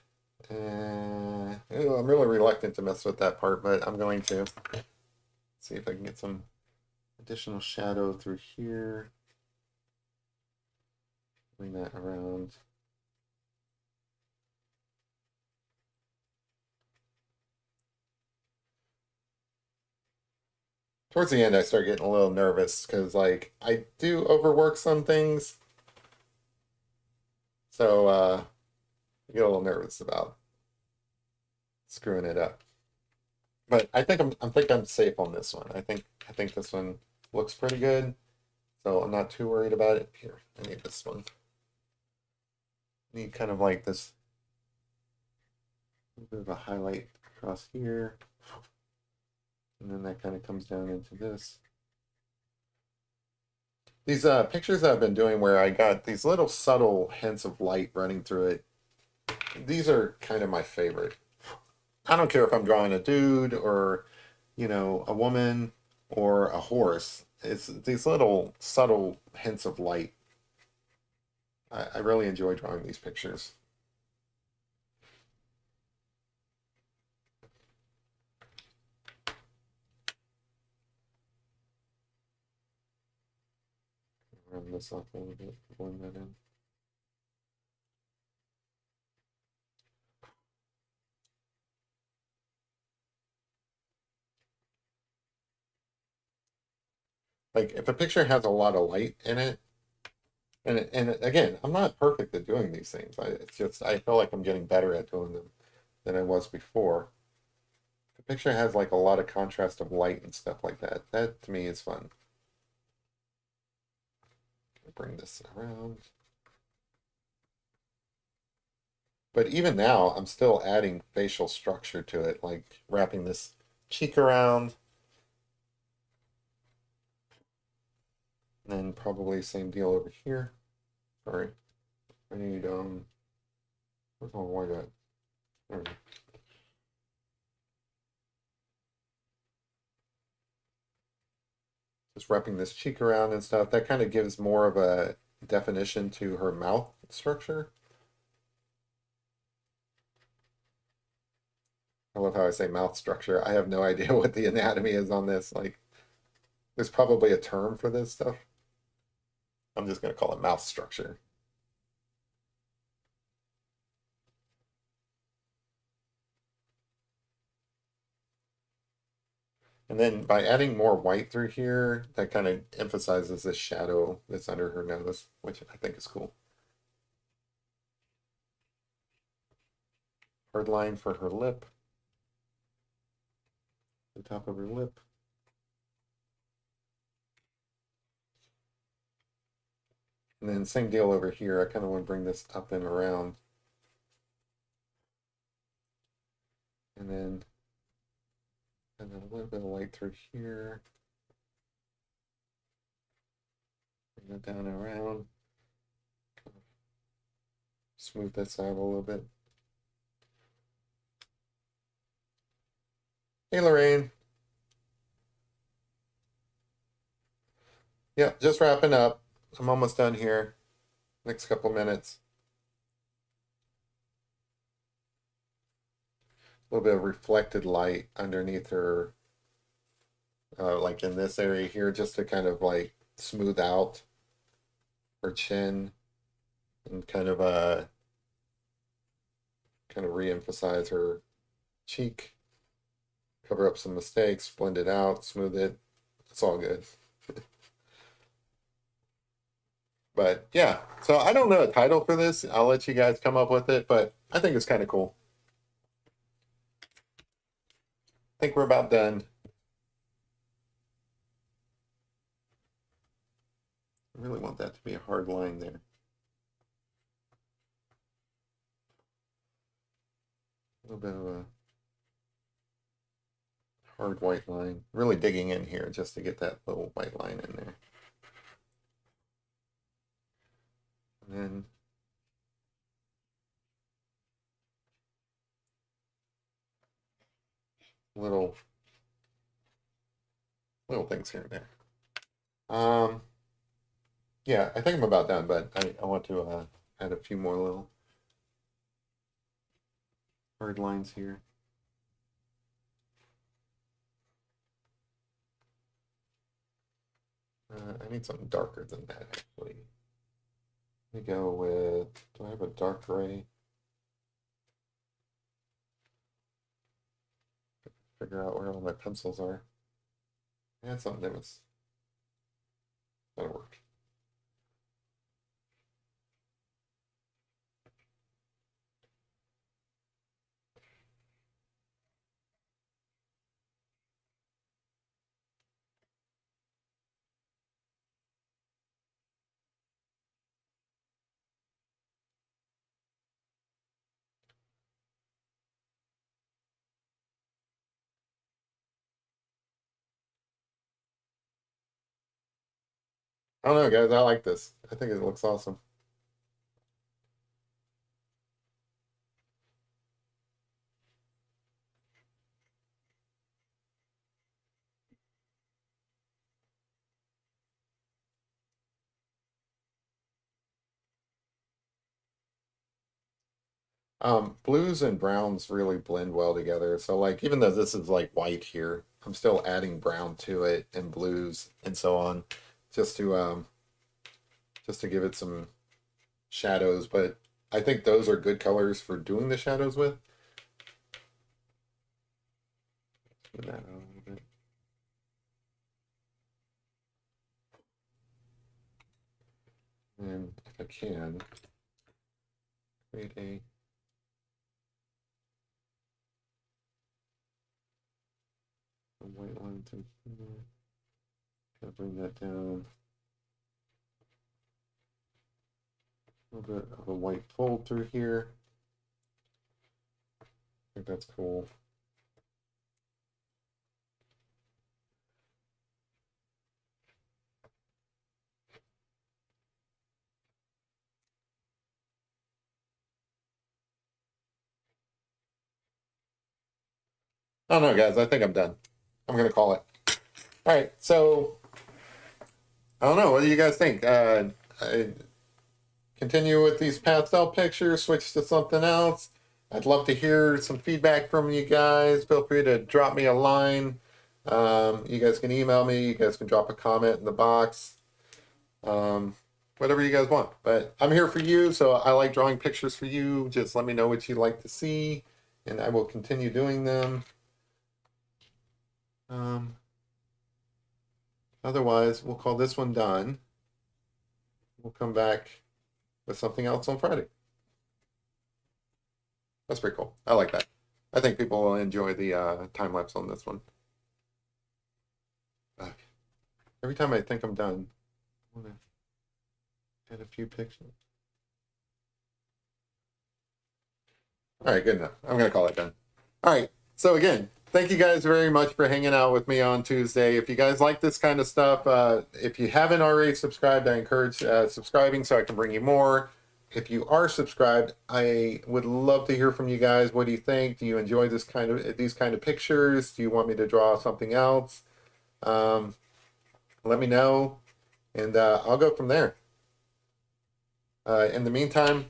I'm really reluctant to mess with that part, but I'm going to see if I can get some additional shadow through here. Bring that around. Towards the end, I start getting a little nervous because, like, I do overwork some things. So, I get a little nervous about screwing it up. But I think I'm safe on this one. I think this one looks pretty good. So I'm not too worried about it. Here, I need this one. I need kind of like this a bit of a highlight across here. And then that kind of comes down into this. These pictures I've been doing where I got these little subtle hints of light running through it, these are kind of my favorite. I don't care if I'm drawing a dude or, a woman or a horse. It's these little subtle hints of light. I really enjoy drawing these pictures. Run this off a little bit, blend that in. Like if a picture has a lot of light in it, again, I'm not perfect at doing these things. It's just I feel like I'm getting better at doing them than I was before. The picture has like a lot of contrast of light and stuff like that. That to me is fun. Bring this around. But even now, I'm still adding facial structure to it, like wrapping this cheek around, and then probably same deal over here. Sorry, I need where's my white at? There we go. Just wrapping this cheek around and stuff. That kind of gives more of a definition to her mouth structure. I love how I say mouth structure. I have no idea what the anatomy is on this. Like, there's probably a term for this stuff. I'm just going to call it mouth structure. And then by adding more white through here, that kind of emphasizes this shadow that's under her nose, which I think is cool. Hard line for her lip, the top of her lip. And then same deal over here. I kind of want to bring this up and around. And then a little bit of light through here. Bring that down and around. Smooth this out a little bit. Hey, Lorraine. Yep, just wrapping up. I'm almost done here. Next couple minutes. A little bit of reflected light underneath her, like in this area here, just to kind of like smooth out her chin and kind of re-emphasize her cheek, cover up some mistakes, blend it out, smooth it. It's all good. But yeah, so I don't know a title for this. I'll let you guys come up with it, but I think it's kind of cool. I think we're about done. I really want that to be a hard line there. A little bit of a hard white line. Really digging in here just to get that little white line in there. And then little things here and there. Yeah, I think I'm about done, but I want to add a few more little hard lines here. I need something darker than that, actually. Let me go with, do I have a dark gray? Figure out where all my pencils are. And something that was, that'll work. I don't know, guys. I like this. I think it looks awesome. Blues and browns really blend well together. So like, even though this is like white here, I'm still adding brown to it and blues and so on, just to um, just to give it some shadows. But I think those are good colors for doing the shadows with. Put that out a little bit. And if I can, create a white line to kind of bring that down. A little bit of a white fold through here. I think that's cool. I don't know, guys. I think I'm done. I'm gonna call it. All right. So I don't know. What do you guys think? I continue with these pastel pictures, switch to something else. I'd love to hear some feedback from you guys. Feel free to drop me a line. You guys can email me. You guys can drop a comment in the box. Um, whatever you guys want. But I'm here for you, so I like drawing pictures for you. Just let me know what you'd like to see, and I will continue doing them. Otherwise, we'll call this one done. We'll come back with something else on Friday. That's pretty cool. I like that. I think people will enjoy the time lapse on this one. Every time I think I'm done, I want to add a few pictures. All right, good enough. I'm going to call it done. All right. So again, thank you guys very much for hanging out with me on Tuesday. If you guys like this kind of stuff, if you haven't already subscribed, I encourage subscribing so I can bring you more. If you are subscribed, I would love to hear from you guys. What do you think? Do you enjoy these kind of pictures? Do you want me to draw something else? Let me know, and I'll go from there. In the meantime,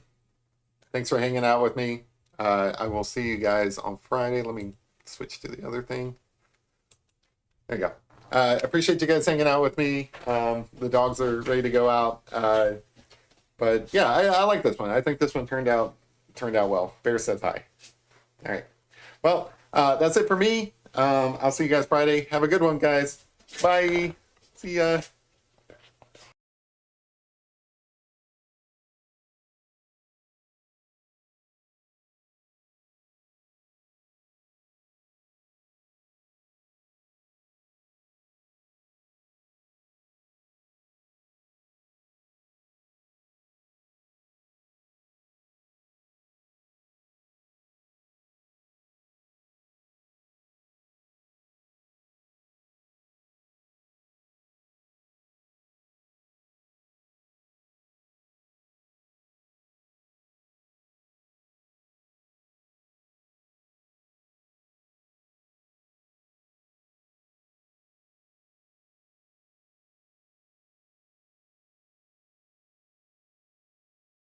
thanks for hanging out with me. I will see you guys on Friday. Let me switch to the other thing. There you go. Appreciate you guys hanging out with me. The dogs are ready to go out. But yeah, I like this one. I think this one turned out well. Bear says hi. All right. Well, that's it for me. I'll see you guys Friday. Have a good one, guys. Bye. See ya.